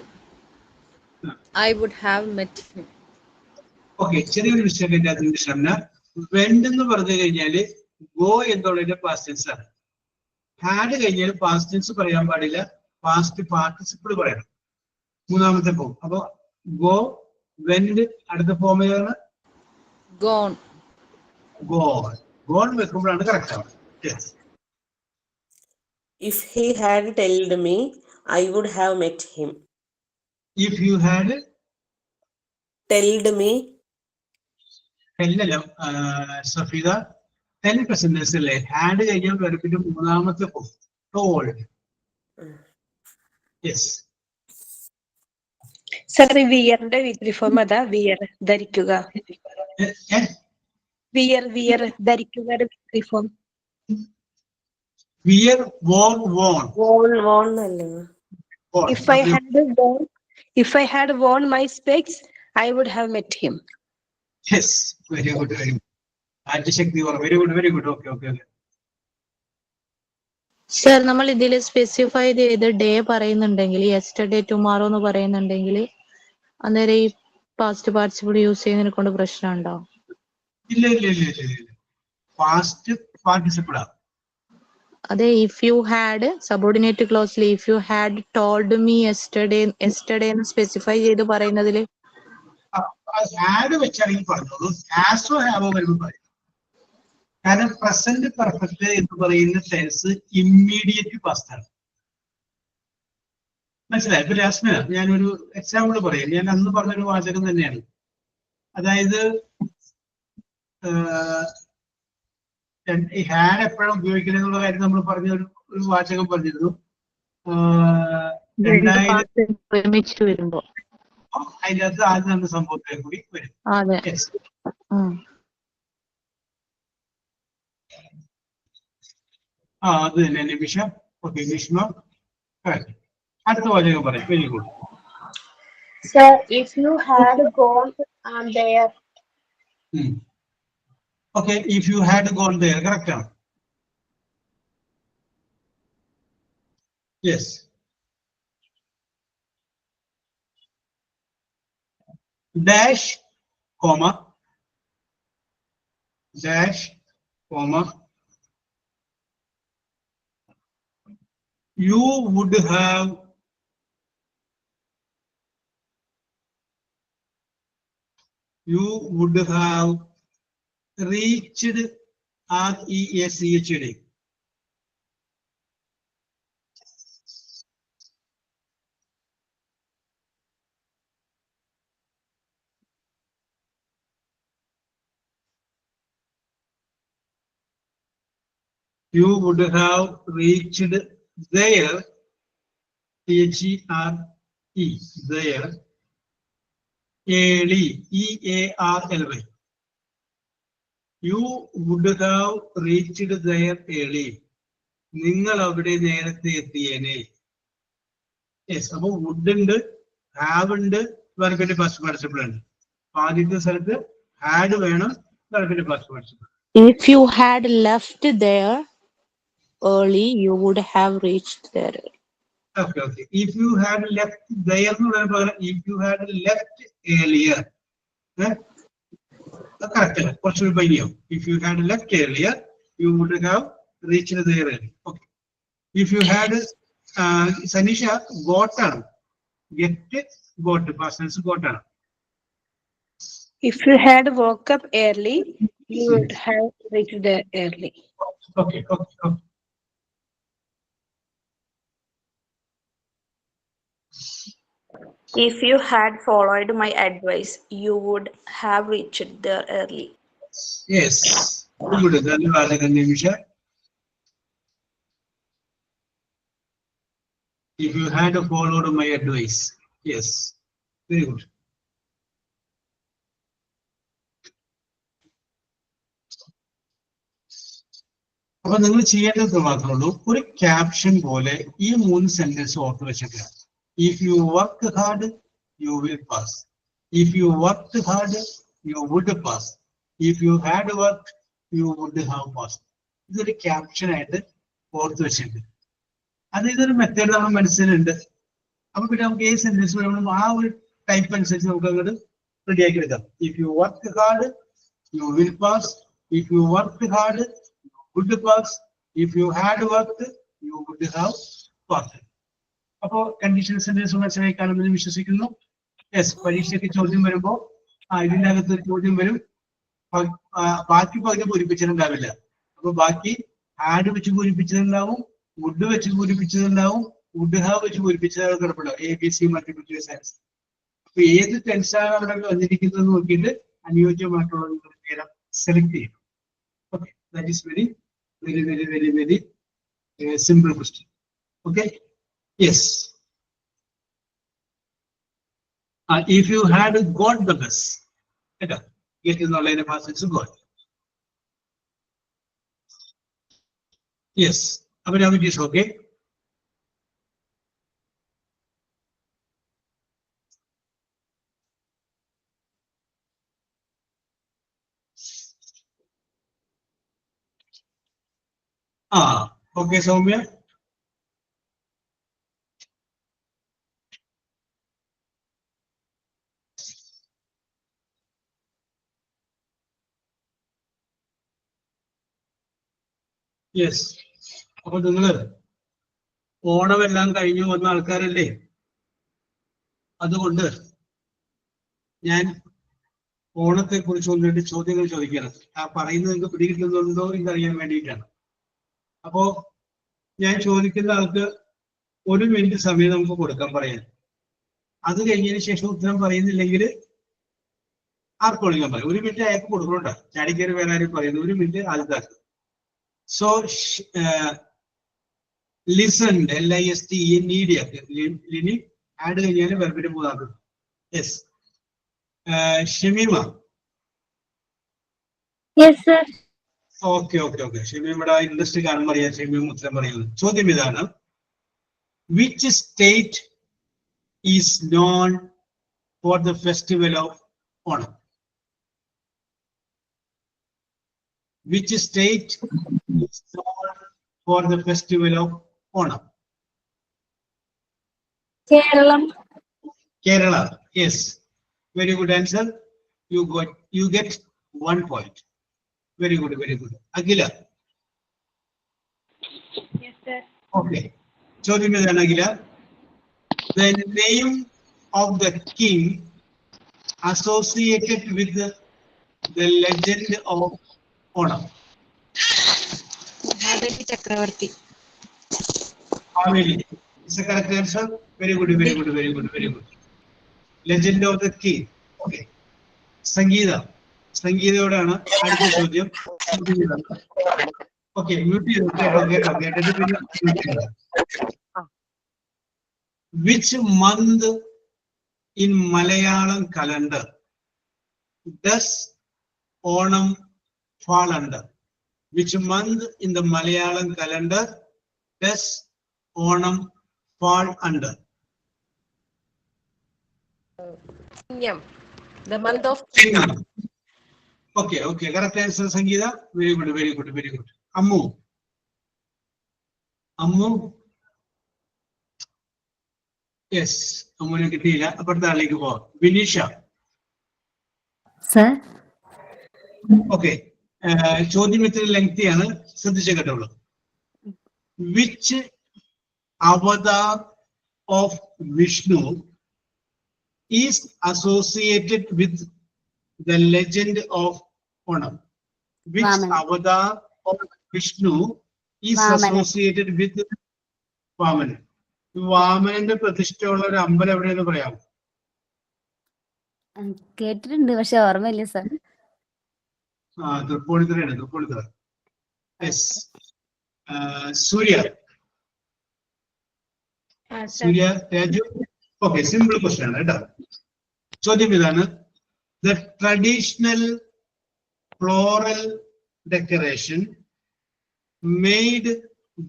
I would have met him. Okay, ചെറിയൊരു മിസ്റ്റേക്ക് എൻ്റെ അതിന്റെ ഷംന. വെന്റ് എന്ന് പറഞ്ഞു കഴിഞ്ഞാല് ഗോ എന്നുള്ളതിന്റെ പാസ്റ്റ് ടെൻസ് ആണ്. ഹാഡ് കഴിഞ്ഞാൽ പാസ്റ്റ് ടെൻസ് പറയാൻ പാടില്ല, പാസ്റ്റ് പാർട്ടിസിപ്പിൾ പറയണം, മൂന്നാമത്തെ ഫോം. അപ്പൊ ഗോ, വെന്റ്, അടുത്ത ഫോം ഏതാണ്? Gone. ഗോൺ വെക്കുമ്പോഴാണ് കറക്റ്റ് ആവുന്നത്. Yes. If he had told me, I would have met him. If you had Told me, ടെല്ലല്ലോ സഫീദ 10 പെർസെന്റേജ് അല്ലേ? ഹാഡ് കഴിഞ്ഞാൽ വെറുപ്പിന്റെ മൂന്നാമത്തെ ടോൾഡ്. യെസ്. സർ വിയറിന്റെ വീക്ക്ലി ഫോം അതാ വിയർ ധരിക്കുക. വിയർ ധരിക്കുകയുടെ വീക്ക്ലി form wear worn worn worn അല്ലേ? If I had worn my specs, I would have met him. Yes, very good, very good. ആദ്യശക്തി very good, very good. Okay okay okay. Sir നമ്മൾ ഇതിൽ സ്പെസിഫൈ ചെയ്ത് ഡേ പറയുന്നുണ്ടെങ്കിൽ യെസ്റ്റർഡേ ടുമാറോ എന്ന് പറയുന്നുണ്ടെങ്കിൽ അന്നേരം ഈ പാസ്റ്റ് പാർട്ടിസിപ്പിൾ യൂസ് ചെയ്യുന്നതിനെ കൊണ്ട് പ്രശ്നമുണ്ടോ? ഇല്ല ഇല്ല ഇല്ല ഇല്ല ഇല്ല. പാസ്റ്റ് പാർട്ടിസിപ്പിൾ ആണ്. അതെ, ഇഫ് യു ഹാഡ് സബോർഡിനേറ്റ് ക്ലോസിൽ if you had told me yesterday എന്ന് സ്പെസിഫൈ ചെയ്ത് പറയുന്നതിൽ ഹാഡ് വെച്ചാണെങ്കിൽ പറഞ്ഞോളൂ. ഹാസോ ഹാവോ വരുമ്പോൾ പറയും. കാരണം പ്രസന്റ് പെർഫെക്റ്റ് എന്ന് പറയുന്ന ടെൻസ് ഇമ്മീഡിയറ്റ് പാസ്റ്റ് ആണ്. മനസ്സിലായി? ഇപ്പൊ രാസ്മിന ഞാനൊരു എക്സാമ്പിൾ പറയാം. ഞാൻ അന്ന് പറഞ്ഞൊരു വാചകം തന്നെയാണ്. അതായത് ഈ ഹാഡ് എപ്പോഴാണ് ഉപയോഗിക്കുന്നത് എന്നുള്ള കാര്യം നമ്മൾ പറഞ്ഞ ഒരു വാചകം പറഞ്ഞിരുന്നു. 2000 വരുമ്പോ അതിനകത്ത് ആദ്യം നമ്മുടെ സംഭവത്തെ കൂടി വരും. അത് തന്നെ നിമിഷ. ഓക്കെ നിഷ്മ, അടുത്ത വാചകം പറയാം. Very good. Sir, if you had gone there. Okay, if you had gone there, correct? Yes. Dash, comma, you would have reached REACHD. You would have reached there, THERE, there, early, EARLY. You would have reached there early. നിങ്ങൾ അവിടെ നേരത്തെ എത്തിയേനെ. യെസ്. അപ്പൊ വുഡ് ഉണ്ട്, ഹാവ് ഉണ്ട്, വെർബിന്റെ പാസ്റ്റ് പാർട്ടിസിപ്പിൾ ഉണ്ട്. ആദ്യത്തെ സ്ഥലത്ത് ഹാഡ് വേണം, വെർബിന്റെ past participle. If you had left there early, you would have reached there. Okay, okay. If you had left there, if you had left earlier, correct. If you had left earlier, you would have reached there early. Okay. If you had Sanisha got on, got past tense got on. If you had woke up early, you would have reached there early. Okay, okay, okay. If you had followed my advice, you would have reached there early. Yes. Good. Nimisha. If you had followed my advice. Yes. Very good. അപ്പൊ നിങ്ങൾ ചെയ്യേണ്ടത് മാത്രമേ ഉള്ളൂ, ഒരു ക്യാപ്ഷൻ പോലെ ഈ 3 സെന്റൻസ് ഓർത്ത് വെച്ചേക്കുക. If you work hard, you will pass. If you worked hard, you would pass. If you had worked, you would have passed. ഇതൊരു ക്യാപ്ഷൻ ആയിട്ട് ഓർത്ത് വെച്ചിട്ടുണ്ട്. അത് ഇതൊരു മെത്തേഡ് നമ്മുടെ മനസ്സിലുണ്ട്. അപ്പൊ പിന്നെ നമുക്ക് ഏത് സെന്റൻസ് വേണം ആ ഒരു ടൈപ്പ് അനുസരിച്ച് നമുക്ക് അങ്ങോട്ട് റെഡിയാക്കി എടുക്കാം. If you work hard, you will pass. If you worked hard, you would pass. If you had worked, you would have passed. അപ്പോ കണ്ടീഷൻ സെന്റൻസ് മനസ്സിലായി കാണുമെന്ന് വിശ്വസിക്കുന്നു. യെസ്. പരീക്ഷയ്ക്ക് ചോദ്യം വരുമ്പോ ഇതിന്റെ അകത്ത് ഒരു ചോദ്യം വരും. ബാക്കി പകുതി പൂരിപ്പിച്ചിട്ടുണ്ടാവില്ല. അപ്പൊ ബാക്കി ഹാഡ് വെച്ച് പൂരിപ്പിച്ചതുണ്ടാവും, വുഡ് വെച്ച് പൂരിപ്പിച്ചതുണ്ടാവും, വുഡ് ഹാവ് വെച്ച് പൂരിപ്പിച്ചതാണ് കിടപ്പുണ്ടാവും. ABC multiple choice answer. അപ്പൊ ഏത് ടെൻസാണ് അവിടെ വന്നിരിക്കുന്നത് നോക്കിയിട്ട് അനുയോജ്യമായിട്ടുള്ള ഒരു പേര് സെലക്ട് ചെയ്യണം. Okay, that is very very very very very simple question. Okay, yes. If you had got the bus, get എന്നുള്ളതിന്റെ past tense got. Yes, Abhinav, it is okay. Okay, Soumya. Yes. അപ്പൊ നിങ്ങള് ഓണമെല്ലാം കഴിഞ്ഞു വന്ന ആൾക്കാരല്ലേ, അതുകൊണ്ട് ഞാൻ ഓണത്തെ കുറിച്ച് ഒന്ന് രണ്ട് ചോദ്യങ്ങൾ ചോദിക്കണം. ആ പറയുന്നത് നിങ്ങൾക്ക് പിടികിട്ടുന്നുണ്ടോ എന്നറിയാൻ വേണ്ടിയിട്ടാണ്. അപ്പോ ഞാൻ ചോദിക്കുന്ന ആൾക്ക് 1 മിനിറ്റ് സമയം നമുക്ക് കൊടുക്കാൻ പറയാൻ. അത് കഴിഞ്ഞതിന് ശേഷം ഉത്തരം പറയുന്നില്ലെങ്കിൽ ആർക്ക് വിളിക്കാൻ പറയും. 1 മിനിറ്റ് അയാൾക്ക് കൊടുക്കണോട്ടാ, ചാടിക്കയറി വേറെ ആരും പറയുന്നത്. 1 മിനിറ്റ് ആദ്യത്തെ. So listen, LISTE, Lini, add കഴിഞ്ഞാൽ വെർബിന് മൂന്നാമത്. Yes. Shamima. Yes, sir. Okay. ഷമീമയുടെ ഇൻട്രസ്റ്റ് കാണാൻ പറയാം. ഷമീം ഉത്തരം പറയുന്നത്. ചോദ്യം ഇതാണ്: Which state is known for the festival of Onam? Which state is known for the festival of Onam? Kerala. Yes. Very good answer. You get 1 point. Very good. Agila. Yes, sir. Okay. ചോദ്യം ഇതാണ് അഖില. The name of the king associated with the legend of Onam. ചക്രവർത്തി. Family. Is the correct answer? Very good. Legend of the king. Okay. സംഗീതയോടാണ് അടുത്ത ചോദ്യം. Okay, mute ചെയ്തു. Which month in Malayalam calendar does Onam fall under? Which month in the Malayalam calendar does Onam fall under? Chinnam. The month of Chinnam. Okay, correct answer, Sangeeta. Very good. Ammu. Yes, അമ്മുവിനെ കിട്ടിയില്ല. അപ്പുറത്തെ ആളിലേക്ക് പോവാം. വിനീഷ. Sir. Okay. ചോദ്യം ഇത്ര ലെങ്തിയാണ്, ശ്രദ്ധിച്ച കേട്ടോളൂ. Which avatar of Vishnu is associated with the legend of Onam? Which avatar of Vishnu is associated with Vamana? വാമനന്റെ പ്രതിഷ്ഠയുള്ള ഒരു അമ്പലം എവിടെയെന്ന് പറയാമോ? കേട്ടിട്ടുണ്ട്, പക്ഷെ ഓർമ്മയില്ല sir. Tripunithura. Yes. Surya Raju. Okay, simple question ആണ് കേട്ടോ. ചോദ്യം ഇതാണ്: the traditional floral decoration made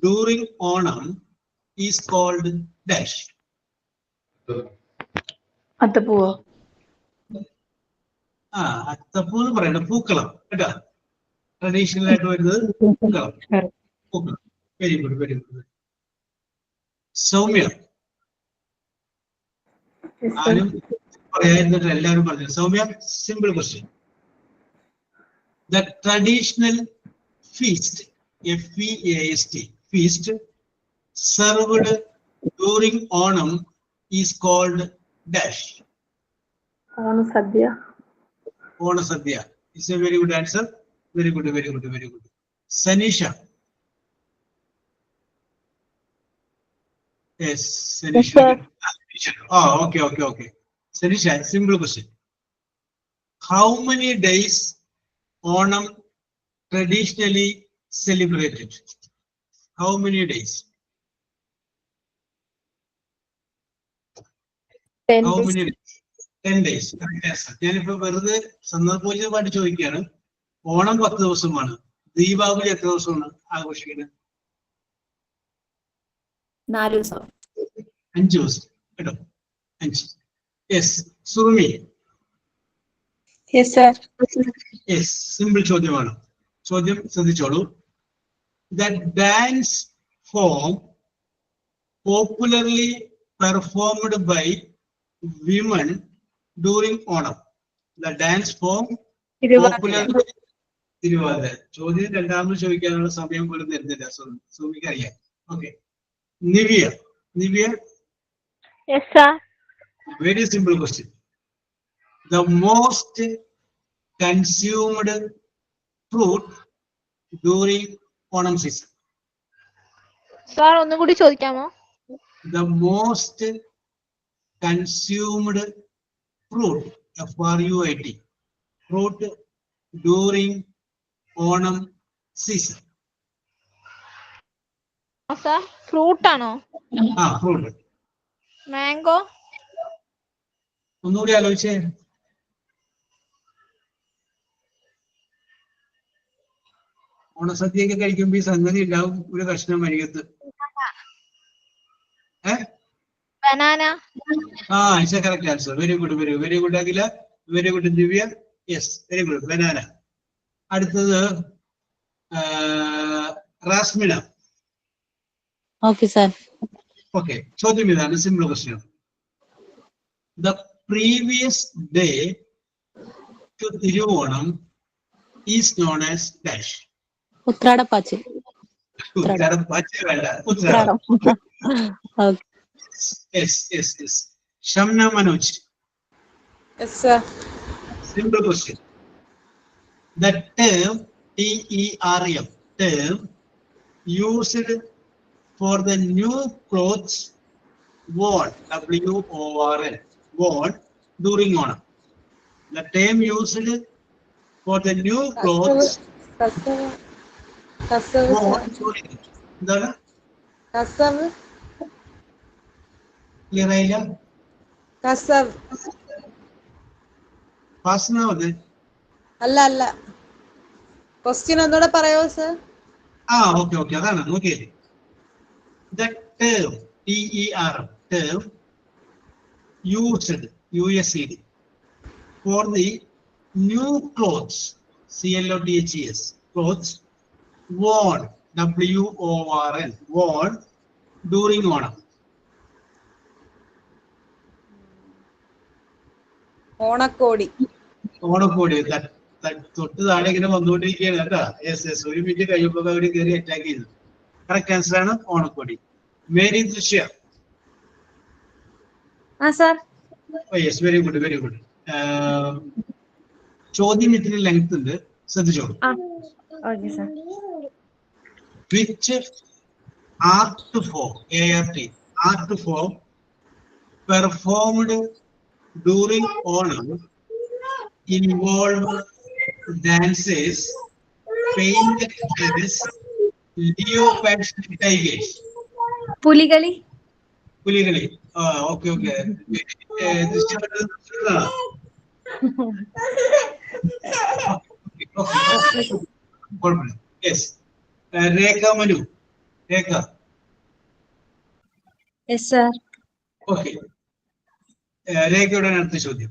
during Onam is called dash. അത്തപ്പൂവോ? അത്തപ്പൂ എന്ന് പറയുന്നത് പൂക്കളം കേട്ടോ. ട്രഡീഷണൽ ആയിട്ട് വരുന്നത് പൂക്കളം. Very good. സൗമ്യ. ആരും പറയാതിരുന്നിട്ട് എല്ലാവരും പറഞ്ഞു. Soumya, simple question. The traditional feast, FEAST, feast served during Onam is called dash. Onasadya. Onasadya is a very good answer. Very good. Sanisha. Yes, Sanisha. Okay. Sanisha, simple question. How many days Onam traditionally celebrated? How many days? 10 How days. many days? 10 days. Correct answer. ഞാനിപ്പോ വെറുതെ സന്ദർഭോചിതമായിട്ട് ചോദിക്കുകയാണ്. ഓണം 10 ദിവസമാണ്. ദീപാവലി എത്ര ദിവസമാണ് ആഘോഷിക്കുന്നത്? 4 ദിവസം. 5 ദിവസം കേട്ടോ. 5. Yes Surumi. Yes, sir. Yes simple ചോദ്യമാണ്. ചോദ്യം ശ്രദ്ധിച്ചോളൂ. The dance form popularly performed by women during Onam. The dance form popularly Thiruvathira. ചോദ്യം രണ്ടാമത് ചോദിക്കാനുള്ള സമയം പോലും തരുന്നില്ല. സുമിക്ക് അറിയാം. Okay. Nivea. Yes, sir. Very simple question. The most consumed fruit during Onam season. Sir ഒന്നും കൂടി ചോദിക്കാമോ? The most consumed fruit, FRUIT, fruit during Onam season. Sir fruit ആണോ? ഫ്രൂട്ട്. മാംഗോ. ഒന്നുകൂടി ആലോചിച്ചേ. ഓണസദ്യയൊക്കെ കഴിക്കുമ്പോ ഈ സംഗതി ഉണ്ടാവും, ഒരു കഷ്ണം അരികത്ത്. Banana. It's a correct answer. Very good Akhila. Very good Divya. Yes, very good, banana. അടുത്തത് റാസ്മിന. Okay sir. ഓക്കെ, ചോദ്യം ഇതാണ്, simple question. The previous day to Tiruvanam is known as dash. ഉത്രാടപ്പാച്ചിൽ. Uthradam. Shamna Manoj. Yes, sir. Simple question. The term TERM, term used for the new clothes worn, WORN, worn during Onam. The term used for the new clothes worn during. എന്താണ്? കസവ്. ക്ലിയർ ആയില്ല? കസവ്. ഫാസ്നാവത്. അല്ല. ക്വസ്റ്റ്യൻ ഒന്നുകൂടെ പറയോ സർ? ഓക്കെ, അതാണ് നോക്കിയേ. The term TERM, term used, USED, for the new clothes, CLOTHES, clothes worn, WORN, worn during Onam. ഓണക്കോടി. തൊട്ട് താഴെ ഇങ്ങനെ വന്നുകൊണ്ടിരിക്കുകയാണ് കേട്ടോ. യെസ്, ഒരു മിനിറ്റ് കഴിയുമ്പോൾ അവര് കയറി അറ്റാക്ക് ചെയ്തു. കറക്റ്റ് ആൻസർ ആണ് ഓണക്കോടി. മേരി ദൃശ്യ. Yes, very good. ചോദ്യം ഇത്തിരി ലെങ്ത് ഉണ്ട്, ശ്രദ്ധിച്ചോളൂ. Which art form performed during Onam involved dances painted as leopards and tigers? Pulikali. Okay. Yes, Rekha Manu. Yes, sir. Okay, രേഖയുടെ അടുത്ത ചോദ്യം.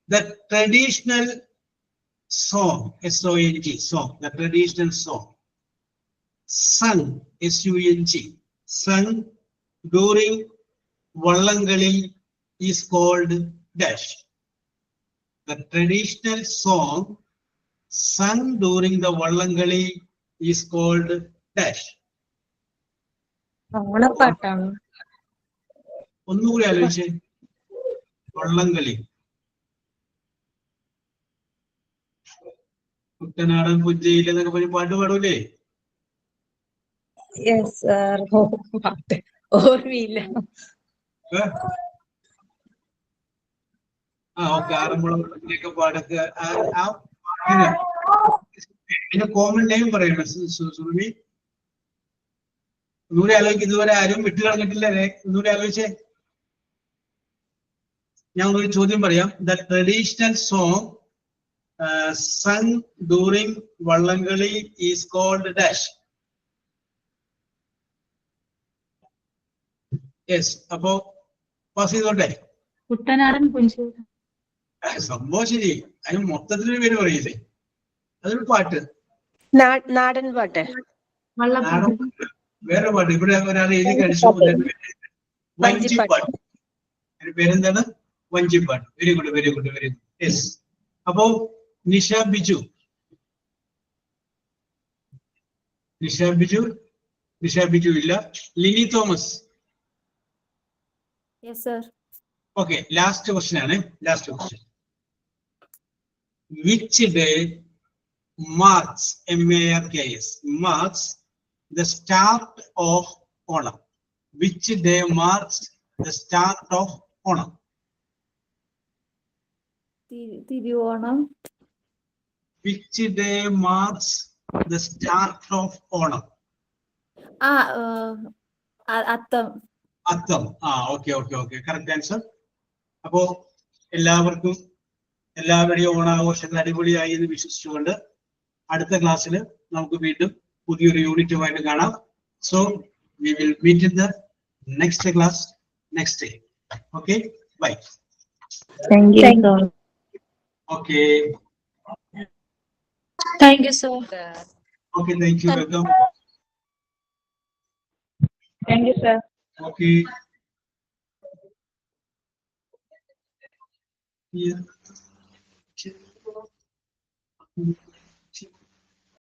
The traditional song, SONG, song, the traditional song sung, SUNG, sung during Vallangali is called dash. The traditional song sung during the Vallangali is called dash. ഓണപ്പാട്ടാണ്. ഒന്നുകൂടി ആലോചിച്ചേ. വള്ളംകളി. കുട്ടനാടൻ പുഞ്ചയിൽ എന്നൊക്കെ പറഞ്ഞ് പാട്ട് പാടൂലേ? Yes sir. പാട്ട് ഓർമ്മയില്ല. ഓക്കെ ആറന്മുളയൊക്കെ പാടൊക്കെ അതിന്റെ കോമൺ നെയിം പറയണം സുറുമി. ഒന്നുകൂടി ആലോചിക്കും, ഇതുവരെ ആരും വിട്ടു കളഞ്ഞിട്ടില്ലേ? ഒന്നുകൂടി ആലോചിച്ചേ. ഞാൻ ഒരു ചോദ്യം പറയാം. The traditional song sung during വള്ളംകളി is called dash. Yes, അപ്പോ പാസ് ചെയ്തോട്ടെ. കുട്ടനാടൻ പുഞ്ച സംഭവം ശരി. അതിന് മൊത്തത്തിലൊരു പേര് പറയില്ലേ? അതൊരു പാട്ട്, നാടൻ പാട്ട്. നാടൻ പാട്ട്. വേറെ പാട്ട് ഇവിടെ ഒരാൾ എഴുതി കഴിച്ചു. വഞ്ചിപ്പാട്ട്. അതിന്റെ പേരെന്താണ്? വഞ്ചിപ്പാട്ട്. Very good, very good, very good. Yes. അപ്പോ നിഷ ബിജു. നിഷ ബിജു ഇല്ല. Lini Thomas. Yes, sir. Okay, last question ആണ്. Last question. Which day marks, MARKS, marks the start of Onam? Which day marks the start of Onam? Thiruvonam. Which day marks the start of Onam? Atham. Atham. Okay okay okay, correct answer. അപ്പോ എല്ലാവർക്കും എല്ലാവരുടെയും ഓണാഘോഷങ്ങൾ അടിപൊളിയായി എന്ന് വിശ്വസിച്ചുകൊണ്ട് അടുത്ത ക്ലാസ്സിൽ നമുക്ക് വീണ്ടും പുതിയൊരു യൂണിറ്റുമായിട്ട് കാണാം. So we will meet in the next class next day. Okay, bye. Thank you, sir. Okay Thank you, sir. Okay, thank you, welcome. Thank you, sir. Okay. Yeah.